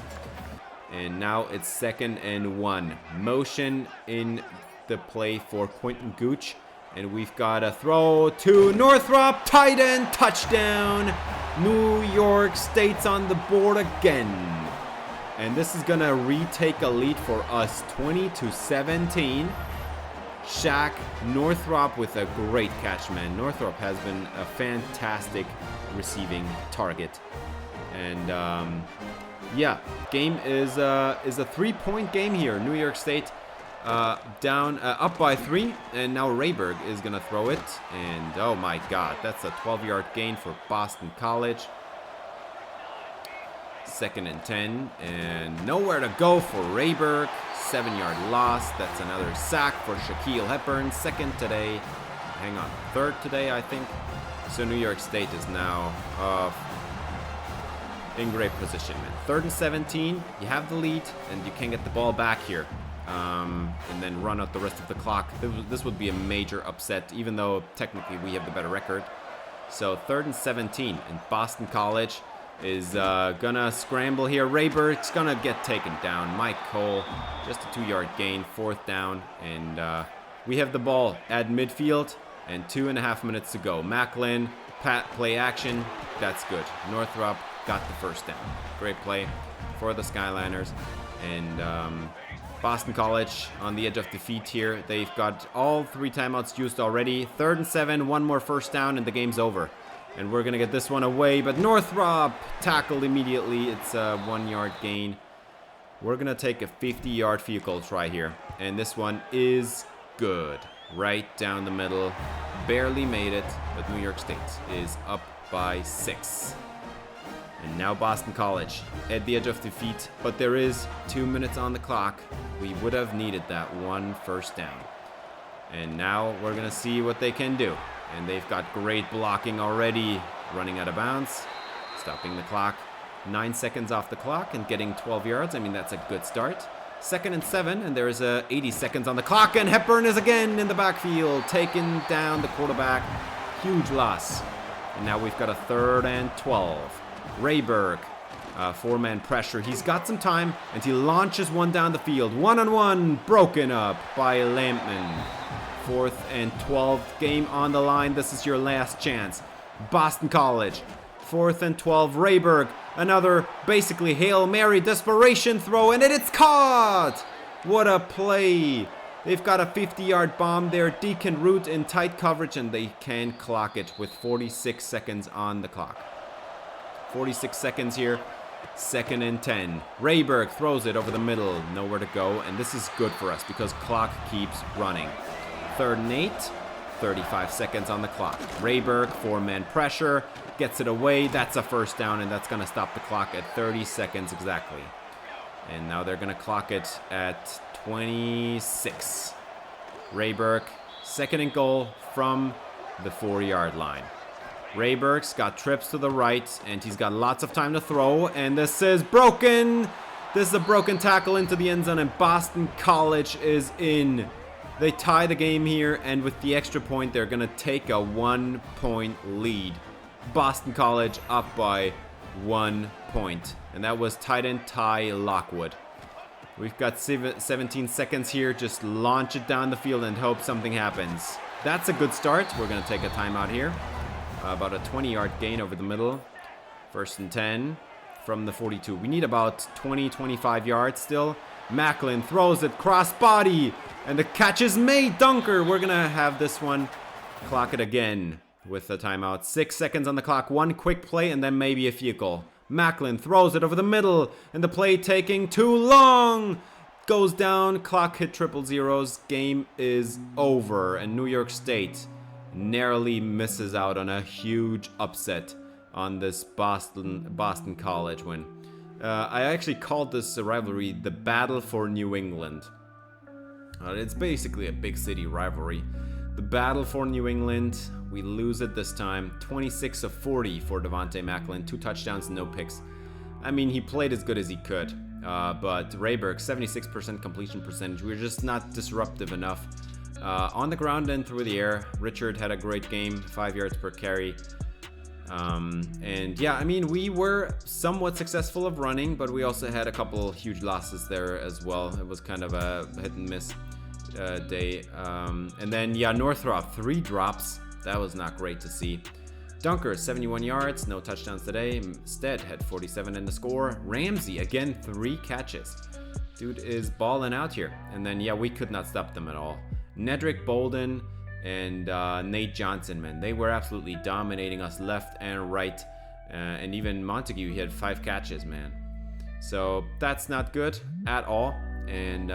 And now it's 2nd and 1. Motion in the play for Quentin Gooch. And we've got a throw to Northrop. Tight end touchdown. New York State's on the board again. And this is going to retake a lead for us. 20-17. Shaq Northrop with a great catch, man. Northrop has been a fantastic receiving target. And yeah, game is a 3-point game here. New York State down up by 3, and now Rayberg is gonna throw it, and oh my god, that's a 12-yard gain for Boston College. 2nd and 10, and nowhere to go for Rayberg. 7-yard loss. That's another sack for Shaquille Hepburn. 2nd today. Hang on, 3rd today, I think. So New York State is now in great position, man. 3rd and 17. You have the lead, and you can get the ball back here. And then run out the rest of the clock. This would be a major upset, even though technically we have the better record. So 3rd and 17, and Boston College is gonna scramble here. Rayberg's gonna get taken down. Mike Cole, just a 2-yard gain, 4th down, and we have the ball at midfield, and 2.5 minutes to go. Macklin, play action, that's good. Northrop got the 1st down. Great play for the Skyliners, and Boston College on the edge of defeat here. They've got all 3 timeouts used already. 3rd and 7, 1 more 1st down, and the game's over. And we're going to get this one away, but Northrop tackled immediately. It's a 1-yard gain. We're going to take a 50-yard field goal try here. And this one is good. Right down the middle. Barely made it, but New York State is up by 6. And now Boston College at the edge of defeat, but there is 2 minutes on the clock. We would have needed that 1 1st down. And now we're going to see what they can do. And they've got great blocking already. Running out of bounds, stopping the clock. 9 seconds off the clock and getting 12 yards. I mean, that's a good start. 2nd and 7, and there's 80 seconds on the clock, and Hepburn is again in the backfield, taking down the quarterback. Huge loss. And now we've got a 3rd and 12. Rayberg, 4-man pressure. He's got some time, and he launches one down the field. 1-on-1, broken up by Lampman. 4th and 12, game on the line. This is your last chance. Boston College, 4th and 12. Rayberg, another basically Hail Mary desperation throw, and it's caught! What a play! They've got a 50-yard bomb there. Deacon Root in tight coverage, and they can clock it with 46 seconds on the clock. 46 seconds here. 2nd and 10. Rayberg throws it over the middle. Nowhere to go, and this is good for us because clock keeps running. 3rd and 8. 35 seconds on the clock. Rayberg, 4-man pressure, gets it away. That's a 1st down, and that's going to stop the clock at 30 seconds exactly. And now they're going to clock it at 26. Rayberg, 2nd and goal from the 4-yard line. Rayberg's got trips to the right, and he's got lots of time to throw, and this is broken. This is a broken tackle into the end zone, and Boston College is in. They tie the game here, and with the extra point, they're going to take a 1-point lead. Boston College up by 1 point, and that was tight end Ty Lockwood. We've got 17 seconds here. Just launch it down the field and hope something happens. That's a good start. We're going to take a timeout here. About a 20-yard gain over the middle. 1st and 10 from the 42. We need about 20-25 yards still. Macklin throws it cross body, and the catch is made. Dunker. We're gonna have this one. Clock it again with the timeout. 6 seconds on the clock. 1 quick play, and then maybe a field goal. Macklin throws it over the middle, and the play taking too long. Goes down. Clock hit triple zeros. Game is over, and New York State narrowly misses out on a huge upset on this Boston College win. I actually called this rivalry the Battle for New England. It's basically a big city rivalry. The Battle for New England. We lose it this time. 26 of 40 for Devontae Macklin. 2 touchdowns, no picks. I mean, he played as good as he could. But Rayberg, 76% completion percentage. We were just not disruptive enough. On the ground and through the air, Richard had a great game, 5 yards per carry. And yeah, I mean, we were somewhat successful of running, but we also had a couple huge losses there as well. It was kind of a hit and miss day. And then, yeah, Northrop, 3 drops. That was not great to see. Dunker, 71 yards, no touchdowns today. Stead had 47 in the score. Ramsey, again, 3 catches. Dude is balling out here. And then, yeah, we could not stop them at all. Nedrick Bolden and Nate Johnson, man, they were absolutely dominating us left and right. And even Montague, he had 5 catches, man. So that's not good at all. And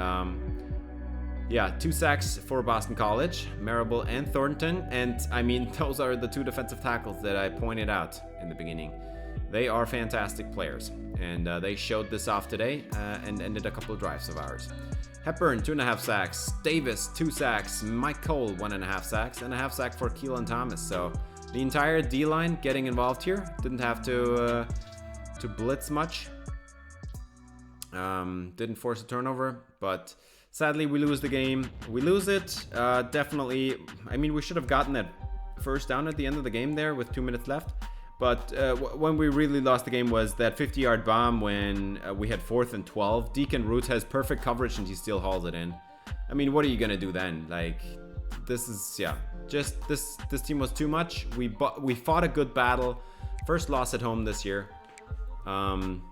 yeah, 2 sacks for Boston College, Marable and Thornton. And I mean, those are the 2 defensive tackles that I pointed out in the beginning. They are fantastic players. And they showed this off today and ended a couple of drives of ours. Hepburn, 2.5 sacks. Davis, 2 sacks. Mike Cole, 1.5 sacks. And a half sack for Keelan Thomas. So the entire D-line getting involved here. Didn't have to blitz much. Didn't force a turnover. But sadly, we lose the game. We lose it. Definitely. I mean, we should have gotten that first down at the end of the game there with 2 minutes left. But when we really lost the game was that 50-yard bomb when we had 4th and 12. Deacon Root has perfect coverage and he still hauls it in. I mean, what are you going to do then? Like, this is, yeah, just this team was too much. We fought a good battle. First loss at home this year. And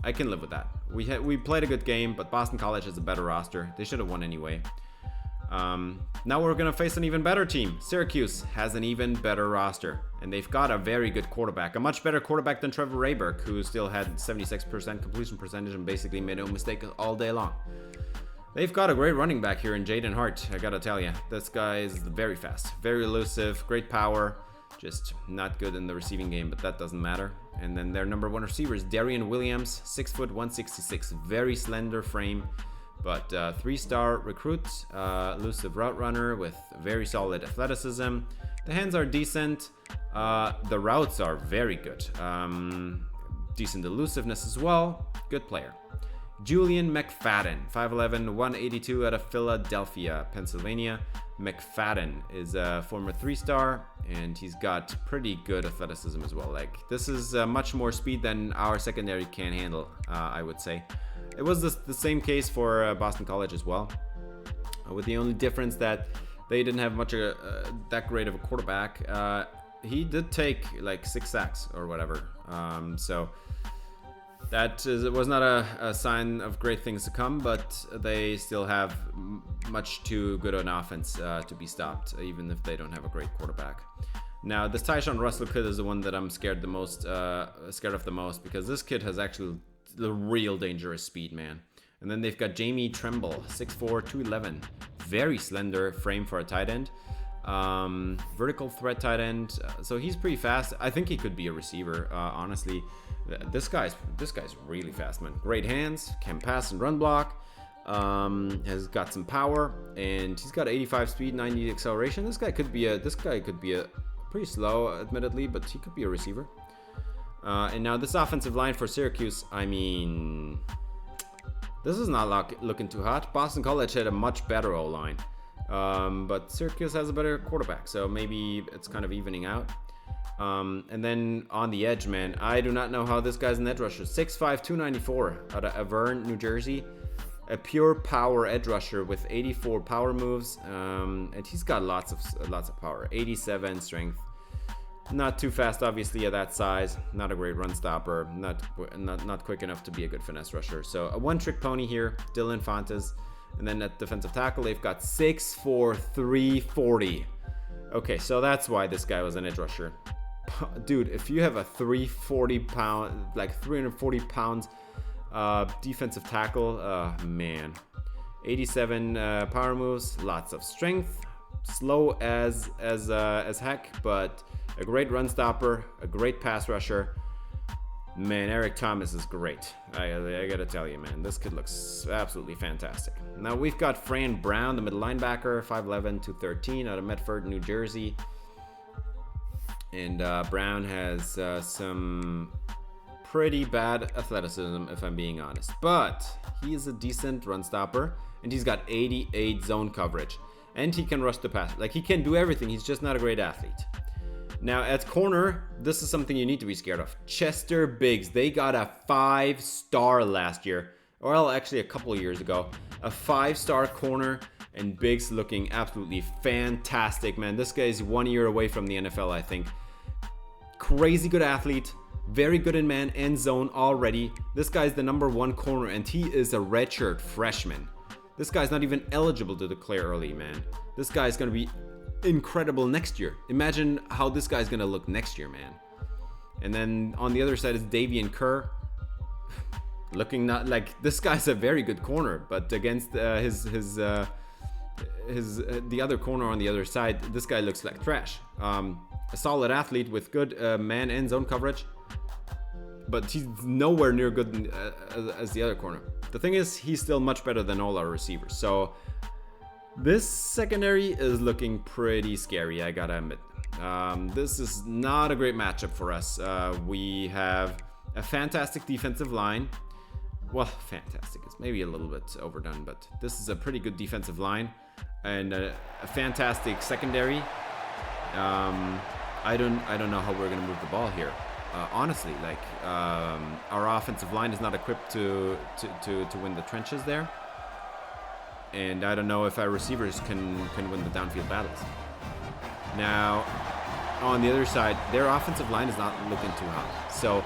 I can live with that. We played a good game, but Boston College has a better roster. They should have won anyway. Now we're going to face an even better team. Syracuse has an even better roster, and they've got a very good quarterback. A much better quarterback than Trevor Rayberg, who still had 76% completion percentage and basically made no mistake all day long. They've got a great running back here in Jaden Hart, I gotta tell you. This guy is very fast, very elusive, great power. Just not good in the receiving game, but that doesn't matter. And then their number 1 receiver is Darian Williams, 6 foot 166, very slender frame. But 3-star recruit, elusive route runner with very solid athleticism. The hands are decent. The routes are very good. Decent elusiveness as well. Good player. Julian McFadden, 5'11", 182 out of Philadelphia, Pennsylvania. McFadden is a former 3-star, and he's got pretty good athleticism as well. Like, this is much more speed than our secondary can handle, I would say. It was the same case for Boston College as well, with the only difference that they didn't have much that great of a quarterback. He did take like 6 sacks or whatever, so that was not a sign of great things to come, but they still have much too good an offense to be stopped, even if they don't have a great quarterback. Now, this Tyshawn Russell kid is the one that I'm scared of the most, because this kid has actually the real dangerous speed, man. And then they've got Jamie Tremble, 6'4", 211, very slender frame for a tight end, vertical threat tight end. So he's pretty fast. I think he could be a receiver. Honestly, this guy's really fast, man. Great hands, can pass and run block. Has got some power, and he's got 85 speed, 90 acceleration. This guy could be a pretty slow, admittedly, but he could be a receiver. And now this offensive line for Syracuse, I mean, this is not looking too hot. Boston College had a much better O-line, but Syracuse has a better quarterback, so maybe it's kind of evening out. And then on the edge, man, I do not know how this guy's an edge rusher. 6'5", 294 out of Auburn, New Jersey. A pure power edge rusher with 84 power moves, and he's got lots of power. 87 strength. Not too fast, obviously, at that size. Not a great run stopper. Not quick enough to be a good finesse rusher. So a one-trick pony here, Dylan Fontes. And then at defensive tackle, they've got 6'4", 340. Okay, so that's why this guy was an edge rusher. Dude, if you have a 340 pounds defensive tackle, man. 87 power moves, lots of strength, slow as heck, but a great run stopper, a great pass rusher. Man, Eric Thomas is great. I gotta tell you, man, this kid looks absolutely fantastic. Now we've got Fran Brown, the middle linebacker, 5'11", 213 out of Medford, New Jersey. And Brown has some pretty bad athleticism, if I'm being honest. But he is a decent run stopper, and he's got 88 zone coverage. And he can rush the pass. Like, he can do everything. He's just not a great athlete. Now, at corner, this is something you need to be scared of. Chester Biggs. They got a 5-star last year. Well, actually, a couple of years ago. A 5-star corner, and Biggs looking absolutely fantastic, man. This guy is 1 year away from the NFL, I think. Crazy good athlete. Very good in man and zone already. This guy's the #1 corner, and he is a redshirt freshman. This guy's not even eligible to declare early, man. This guy's going to be incredible next year. Imagine how this guy's going to look next year, man. And then on the other side is Davian Kerr. Looking not like this guy's a very good corner, but against the other corner on the other side, this guy looks like trash. A solid athlete with good man and zone coverage, but he's nowhere near good as the other corner. The thing is, he's still much better than all our receivers. So this secondary is looking pretty scary, I gotta admit. This is not a great matchup for us. We have a fantastic defensive line. Well, fantastic is maybe a little bit overdone, but this is a pretty good defensive line and a fantastic secondary. I don't know how we're gonna move the ball here. Honestly, like our offensive line is not equipped to win the trenches there, and I don't know if our receivers can win the downfield battles. Now, on the other side, their offensive line is not looking too hot. So,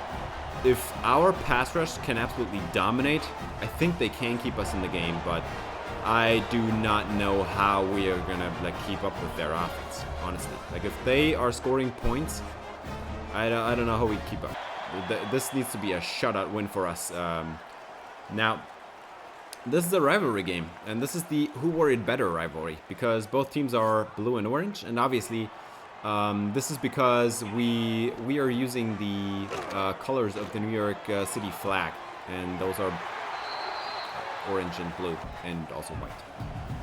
if our pass rush can absolutely dominate, I think they can keep us in the game. But I do not know how we are gonna keep up with their offense. Honestly, like if they are scoring points, I don't know how we keep up. This needs to be a shutout win for us. Now, this is a rivalry game, and this is the who worried better rivalry because both teams are blue and orange, and obviously this is because we are using the colors of the New York City flag, and those are orange and blue and also white.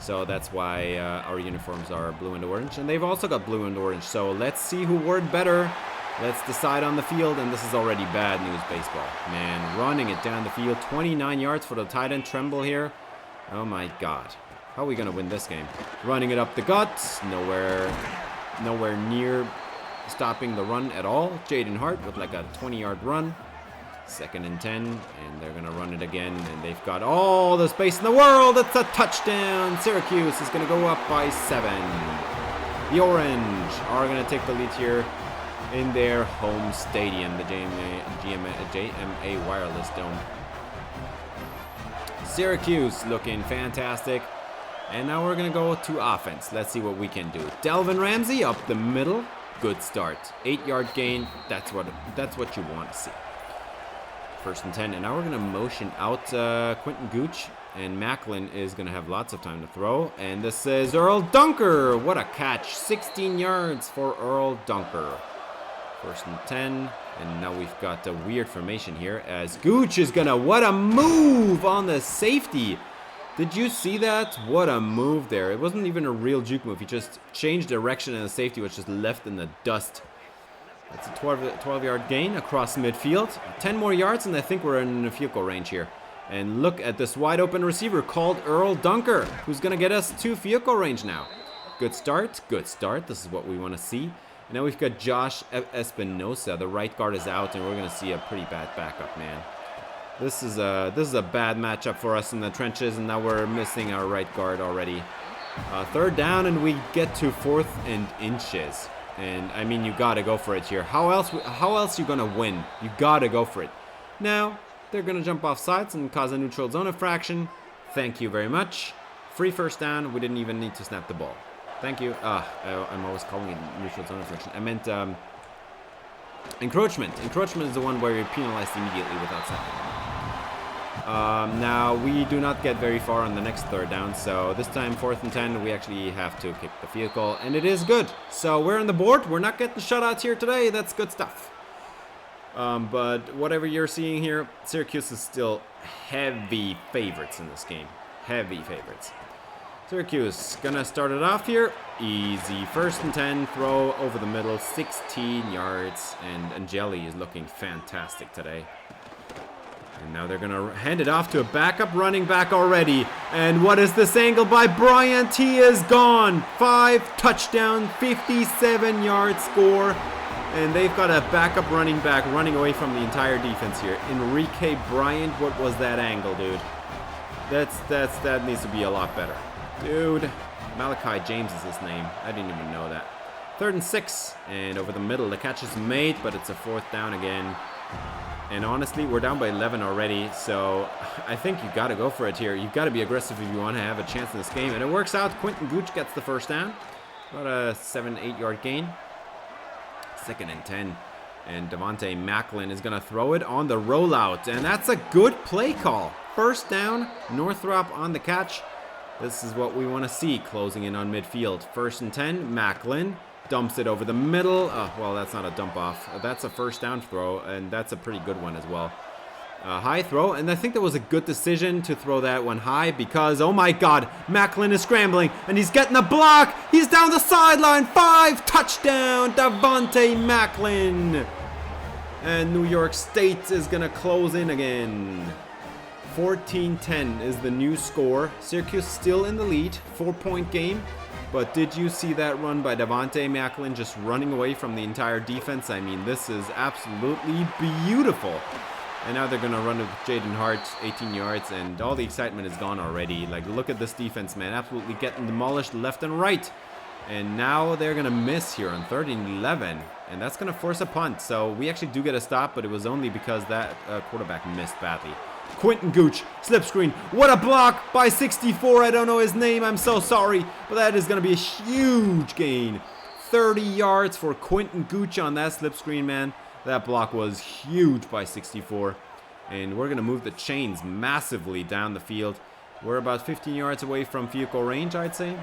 So that's why our uniforms are blue and orange, and they've also got blue and orange. So let's see who worried better. Let's decide on the field, and this is already bad news baseball. Man, running it down the field. 29 yards for the tight end Tremble here. Oh my God. How are we going to win this game? Running it up the gut. Nowhere near stopping the run at all. Jaden Hart with like a 20-yard run. 2nd and 10, and they're going to run it again, and they've got all the space in the world. It's a touchdown. Syracuse is going to go up by 7. The Orange are going to take the lead here in their home stadium, the JMA Wireless Dome. Syracuse looking fantastic. And now we're going to go to offense. Let's see what we can do. Delvin Ramsey up the middle. Good start. 8-yard gain. That's what you want to see. 1st and 10. And now we're going to motion out Quentin Gooch. And Macklin is going to have lots of time to throw. And this is Earl Dunker. What a catch. 16 yards for Earl Dunker. 1st and 10, and now we've got a weird formation here as Gooch is gonna, what a move on the safety. Did you see that? What a move there. It wasn't even a real juke move. He just changed direction and the safety was just left in the dust. That's a 12-yard gain across midfield. 10 more yards, and I think we're in the field goal range here. And look at this wide open receiver called Earl Dunker, who's gonna get us to field goal range now. Good start, good start. This is what we want to see. Now we've got Josh Espinosa. The right guard is out, and we're going to see a pretty bad backup, man. This is a bad matchup for us in the trenches, and now we're missing our right guard already. 3rd down, and we get to 4th and inches. And I mean, you got to go for it here. How else you going to win? You got to go for it. Now they're going to jump off sides and cause a neutral zone infraction. Thank you very much. Free 1st down. We didn't even need to snap the ball. Thank you. I'm always calling it neutral zone infraction. I meant encroachment. Encroachment is the one where you're penalized immediately without snapping. Now, we do not get very far on the next 3rd down, so this time 4th and 10, we actually have to kick the field goal, and it is good. So we're on the board. We're not getting shutouts here today. That's good stuff. But whatever you're seeing here, Syracuse is still heavy favorites in this game. Heavy favorites. Syracuse gonna start it off here. Easy 1st and 10, throw over the middle, 16 yards, and Angeli is looking fantastic today. And now they're going to hand it off to a backup running back already. And what is this angle by Bryant? He is gone. 5 touchdown, 57-yard score. And they've got a backup running back running away from the entire defense here. Enrique Bryant, what was that angle, dude? That needs to be a lot better. Dude, Malachi James is his name. I didn't even know that. 3rd and 6. And over the middle, the catch is made, but it's a 4th down again. And honestly, we're down by 11 already, so I think you got to go for it here. You've got to be aggressive if you want to have a chance in this game. And it works out. Quentin Gooch gets the first down. About a 7-8 yard gain. 2nd and 10. And Devontae Macklin is going to throw it on the rollout. And that's a good play call. First down, Northrop on the catch. This is what we want to see, closing in on midfield. 1st and 10, Macklin dumps it over the middle. Well, that's not a dump off. That's a first down throw, and that's a pretty good one as well. High throw, and I think that was a good decision to throw that one high because, oh my God, Macklin is scrambling, and he's getting a block. He's down the sideline. 5 touchdown, Devontae Macklin. And New York State is going to close in again. 14-10 is the new score. Syracuse still in the lead, 4-point game. But did you see that run by Devontae Macklin just running away from the entire defense? I mean, this is absolutely beautiful. And now they're going to run with Jaden Hart, 18 yards, and all the excitement is gone already. Like, look at this defense, man. Absolutely getting demolished left and right. And now they're going to miss here on 3rd and 11. And that's going to force a punt. So we actually do get a stop, but it was only because that quarterback missed badly. Quentin Gooch, slip screen. What a block by 64. I don't know his name. I'm so sorry. But that is going to be a huge gain. 30 yards for Quentin Gooch on that slip screen, man. That block was huge by 64. And we're going to move the chains massively down the field. We're about 15 yards away from field goal range, I'd say.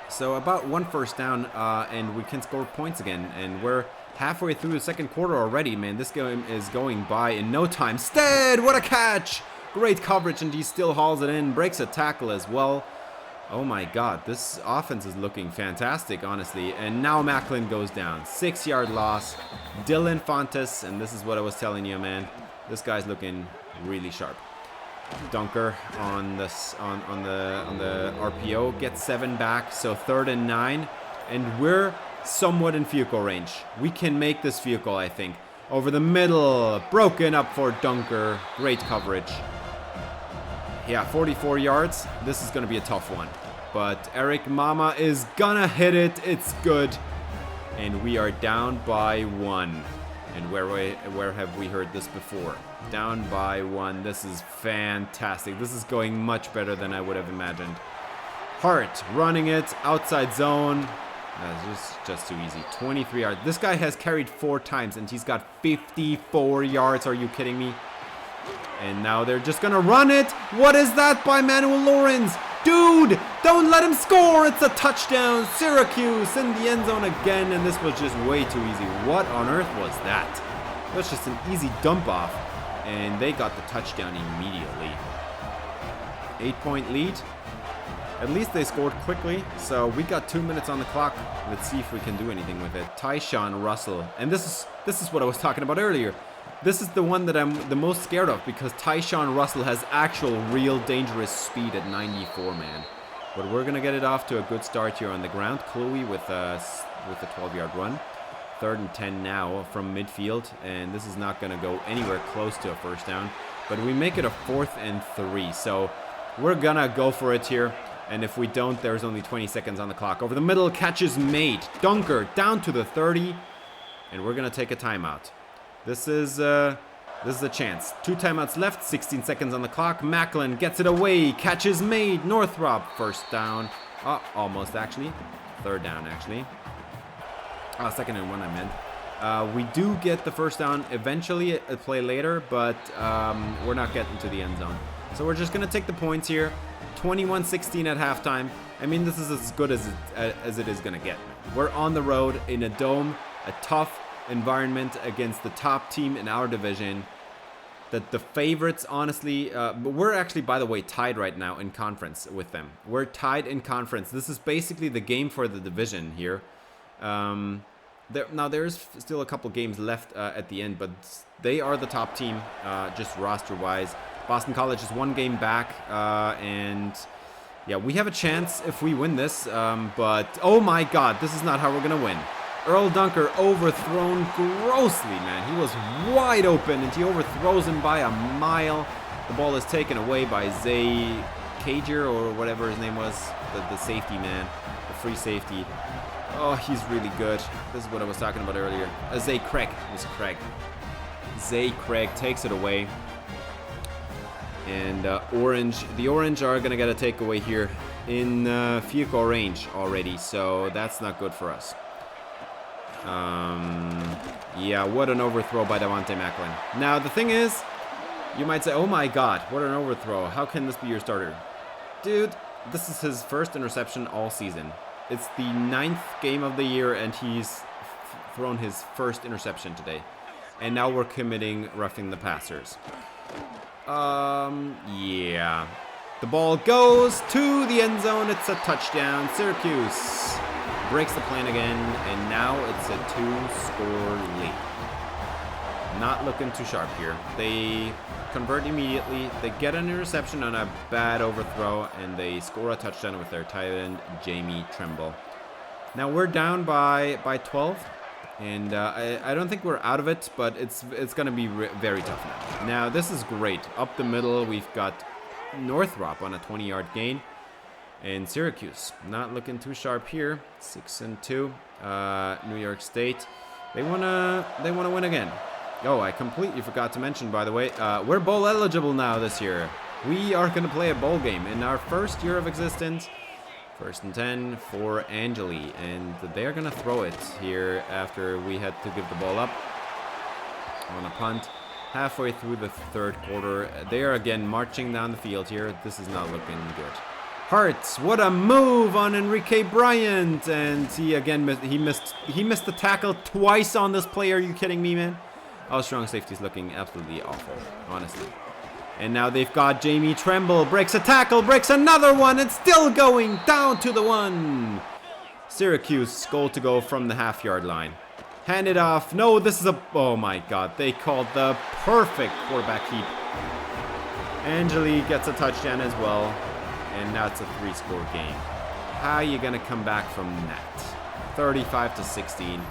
So about 1 first down, and we can score points again. And we're halfway through the 2nd quarter already, man. This game is going by in no time. Stead, what a catch! Great coverage, and he still hauls it in. Breaks a tackle as well. Oh my God, this offense is looking fantastic, honestly. And now Macklin goes down. 6-yard loss. Dylan Fontes, and this is what I was telling you, man. This guy's looking really sharp. Dunker on this on the RPO gets 7 back, so 3rd and 9, and we're somewhat in field goal range. We can make this field goal, I think. Over the middle, broken up for Dunker. Great coverage. Yeah, 44 yards. This is going to be a tough one. But Eric Mama is going to hit it. It's good. And we are down by 1. And where have we heard this before? Down by 1. This is fantastic. This is going much better than I would have imagined. Hart running it. Outside zone. That's just too easy. 23 yards. This guy has carried 4 times and he's got 54 yards. Are you kidding me? And now they're just going to run it. What is that by Manuel Lawrence? Dude, don't let him score. It's a touchdown. Syracuse in the end zone again. And this was just way too easy. What on earth was that? That was just an easy dump off. And they got the touchdown immediately. 8-point lead. At least they scored quickly, so we got 2 minutes on the clock. Let's see if we can do anything with it. Tyshawn Russell, and this is what I was talking about earlier. This is the one that I'm the most scared of because Tyshawn Russell has actual real dangerous speed at 94, man. But we're gonna get it off to a good start here on the ground. Chloe with a 12-yard run. 3rd and 10 now from midfield, and this is not gonna go anywhere close to a first down. But we make it a 4th and 3, so we're gonna go for it here. And if we don't, there's only 20 seconds on the clock. Over the middle, catch is made. Dunker down to the 30. And we're going to take a timeout. This is a chance. 2 timeouts left, 16 seconds on the clock. Macklin gets it away. Catch is made. Northrop, first down. Almost, actually. 3rd down, actually. 2nd and 1, I meant. We do get the first down eventually, a play later, but we're not getting to the end zone. So we're just going to take the points here. 21-16 at halftime. I mean, this is as good as it is going to get. We're on the road in a dome, a tough environment against the top team in our division. That the favorites, honestly, but we're actually, by the way, tied right now in conference with them. We're tied in conference. This is basically the game for the division here. Now there's still a couple games left at the end, but they are the top team, just roster-wise. Boston College is 1 game back, and yeah, we have a chance if we win this. But oh my God, this is not how we're gonna win. Earl Dunker overthrown grossly, man. He was wide open, and he overthrows him by a mile. The ball is taken away by Zay Cager, or whatever his name was, the safety man, the free safety. Oh, he's really good. This is what I was talking about earlier. Zay Craig. It was Craig. Zay Craig takes it away. And the Orange are going to get a takeaway here in field goal range already. So that's not good for us. Yeah, what an overthrow by Devontae Macklin. Now, the thing is, you might say, oh my God, what an overthrow. How can this be your starter? Dude, this is his first interception all season. It's the 9th game of the year, and he's thrown his first interception today. And now we're committing roughing the passers. Yeah. The ball goes to the end zone. It's a touchdown. Syracuse breaks the plan again, and now it's a 2-score lead. Not looking too sharp here. They convert immediately. They get an interception on a bad overthrow, and they score a touchdown with their tight end, Jamie Tremble. Now we're down by 12, and I don't think we're out of it, but it's going to be very tough now. Now this is great. Up the middle, we've got Northrop on a 20-yard gain, and Syracuse not looking too sharp here. 6-2. New York State. They wanna win again. Oh, I completely forgot to mention, by the way, we're bowl eligible now this year. We are going to play a bowl game in our first year of existence. 1st and 10 for Angeli, and they're going to throw it here after we had to give the ball up on a punt. Halfway through the 3rd quarter, they are again marching down the field here. This is not looking good. Hartz, what a move on Enrique Bryant, and he missed the tackle twice on this play. Are you kidding me, man? Our strong safety is looking absolutely awful, honestly. And now they've got Jamie Tremble. Breaks a tackle, breaks another one, and still going down to the 1. Syracuse goal to go from the half-yard line. Hand it off. No, this is oh my God. They called the perfect quarterback keep. Angeli gets a touchdown as well. And now it's a 3-score game. How are you going to come back from that? 35-16.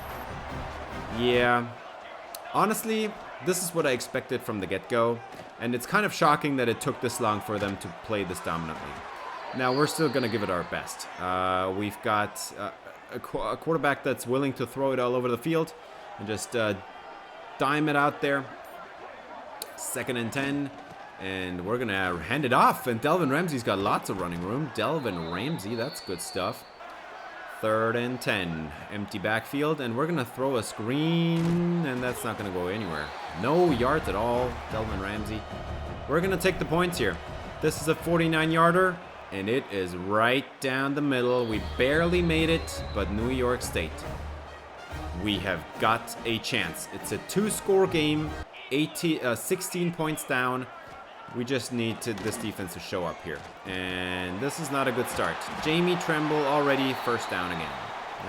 Yeah. Honestly, this is what I expected from the get-go, and it's kind of shocking that it took this long for them to play this dominantly. Now, we're still going to give it our best. We've got a quarterback that's willing to throw it all over the field and just dime it out there. 2nd and 10, and we're going to hand it off, and Delvin Ramsey's got lots of running room. Delvin Ramsey, that's good stuff. 3rd and 10, empty backfield, and we're going to throw a screen, and that's not going to go anywhere. No yards at all, Delvin Ramsey. We're going to take the points here. This is a 49-yarder, and it is right down the middle. We barely made it, but New York State, we have got a chance. It's a 2-score game, 16 points down. We just need this defense to show up here. And this is not a good start. Jamie Tremble already 1st down again.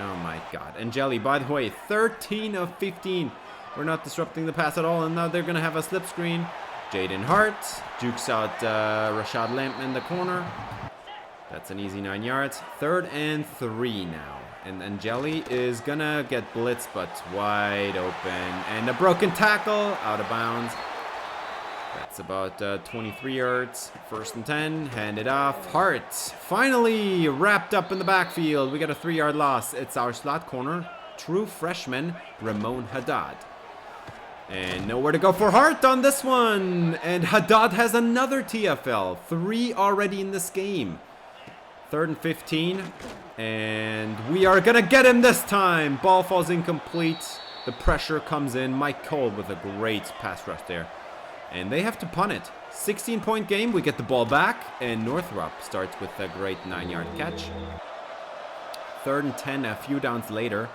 Oh my God. Angeli, by the way, 13 of 15. We're not disrupting the pass at all. And now they're going to have a slip screen. Jaden Hart jukes out Rashad Lamp in the corner. That's an easy 9 yards. 3rd and 3 now. And Angeli is going to get blitzed, but wide open. And a broken tackle out of bounds. That's about 23 yards. 1st and 10. Hand it off. Hart finally wrapped up in the backfield. We got a 3-yard loss. It's our slot corner, true freshman, Ramon Haddad. And nowhere to go for Hart on this one. And Haddad has another TFL. 3 already in this game. 3rd and 15. And we are going to get him this time. Ball falls incomplete. The pressure comes in. Mike Cole with a great pass rush there. And they have to punt it. 16-point game. We get the ball back. And Northrop starts with a great 9-yard catch. 3rd and 10 a few downs later.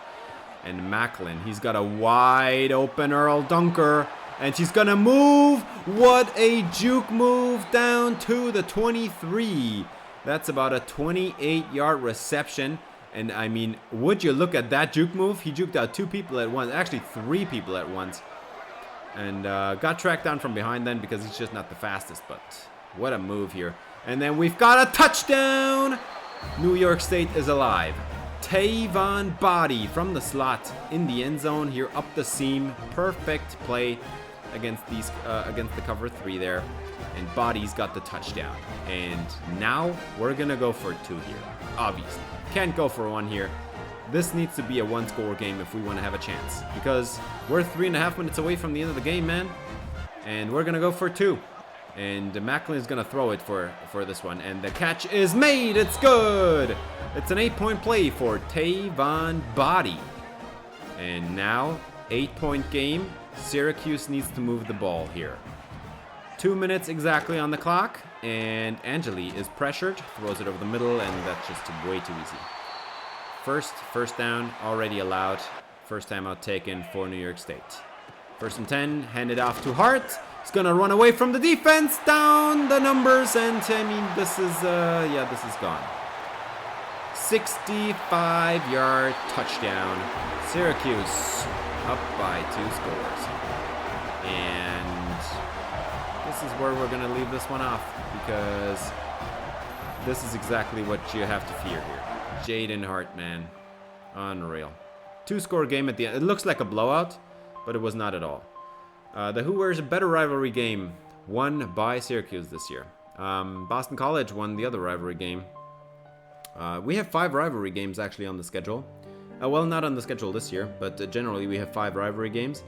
And Macklin, he's got a wide open Earl Dunker. And she's going to move. What a juke move down to the 23. That's about a 28-yard reception. And I mean, would you look at that juke move? He juked out 2 people at once, actually 3 people at once. And got tracked down from behind then because he's just not the fastest, but what a move here. And then we've got a touchdown! New York State is alive. Tavon Body from the slot in the end zone here up the seam. Perfect play against against the cover 3 there. And Body's got the touchdown. And now we're gonna go for 2 here, obviously. Can't go for 1 here. This needs to be a 1-score game if we want to have a chance, because we're 3.5 minutes away from the end of the game, man. And we're gonna go for 2. And Macklin's gonna throw it for this one, and the catch is made. It's good. It's an 8-point play for Tavon Body. And now 8-point game. Syracuse needs to move the ball here. 2 minutes exactly on the clock, and Angeli is pressured, throws it over the middle, and that's just way too easy. First down already allowed. First time out taken for New York State. 1st and 10, hand it off to Hart. He's gonna run away from the defense, down the numbers, and I mean, this is gone. 65-yard touchdown. Syracuse up by 2 scores. And this is where we're gonna leave this one off, because this is exactly what you have to fear here. Jaden Hart, man. Unreal. 2-score game at the end. It looks like a blowout, but it was not at all. The Who Wears a Better rivalry game won by Syracuse this year. Boston College won the other rivalry game. We have 5 rivalry games actually on the schedule. Well, not on the schedule this year, but generally we have 5 rivalry games.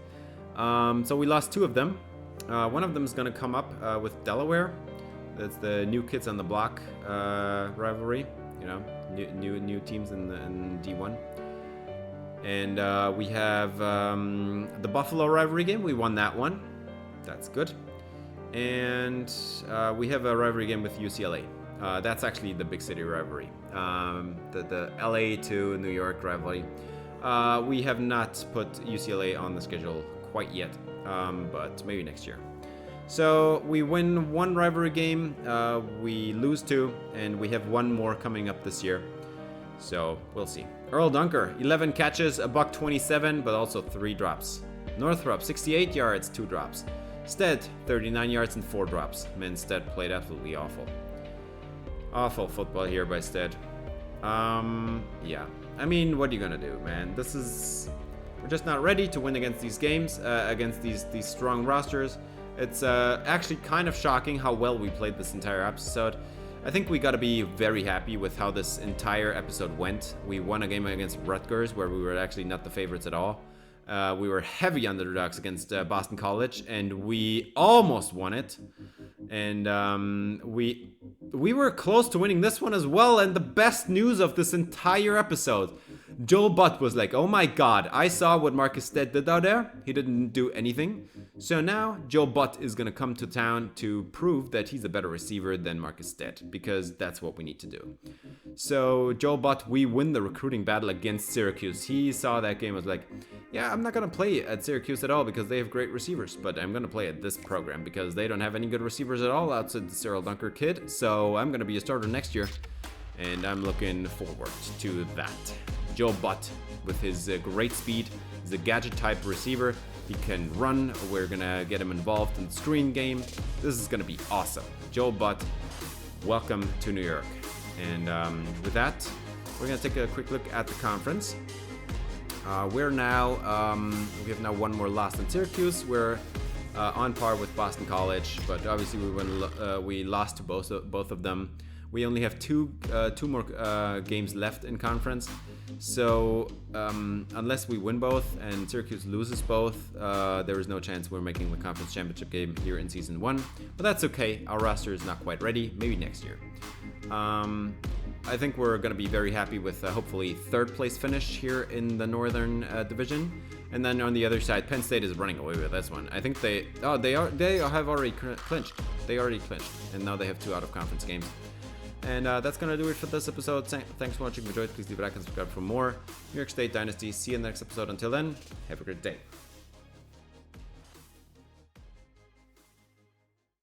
So we lost 2 of them. One of them is going to come up with Delaware. That's the New Kids on the Block rivalry. You know, new teams in D1. And we have the Buffalo rivalry game. We won that one. That's good. And we have a rivalry game with UCLA. That's actually the big city rivalry. The LA to New York rivalry. We have not put UCLA on the schedule quite yet, but maybe next year. So we win 1 rivalry game, we lose 2, and we have 1 more coming up this year. So we'll see. Earl Dunker, 11 catches, $127, but also 3 drops. Northrop, 68 yards, 2 drops. Stead, 39 yards and 4 drops. Man, Stead played absolutely awful. Awful football here by Stead. Yeah. I mean, what are you gonna do, man? We're just not ready to win against these games, against these strong rosters. It's actually kind of shocking how well we played this entire episode. I think we gotta be very happy with how this entire episode went. We won a game against Rutgers where we were actually not the favorites at all. We were heavy underdogs against Boston College, and we almost won it. And we were close to winning this one as well. And the best news of this entire episode, Joel Butt was like, oh my god, I saw what Marcus Stead did out there. He didn't do anything. So now Joel Butt is going to come to town to prove that he's a better receiver than Marcus Stead, because that's what we need to do. So Joel Butt, we win the recruiting battle against Syracuse. He saw that game, was like, yeah, I'm not going to play at Syracuse at all because they have great receivers, but I'm going to play at this program because they don't have any good receivers at all outside the Cyril Dunker kid. So I'm going to be a starter next year, and I'm looking forward to that. Joel Butt, with his great speed, he's a gadget-type receiver. He can run. We're going to get him involved in the screen game. This is going to be awesome. Joel Butt, welcome to New York. And with that, we're going to take a quick look at the conference. We have now 1 more loss in Syracuse. We're on par with Boston College, but obviously we lost to both of them. We only have two more games left in conference. So unless we win both and Syracuse loses both, there is no chance we're making the conference championship game here in season 1. But that's okay. Our roster is not quite ready. Maybe next year. I think we're going to be very happy with hopefully 3rd place finish here in the Northern Division. And then on the other side, Penn State is running away with this one. I think they have already clinched. They already clinched, and now they have 2 out-of-conference games. And that's going to do it for this episode. Thanks for watching. If you enjoyed, please leave a like and subscribe for more New York State Dynasty. See you in the next episode. Until then, have a great day.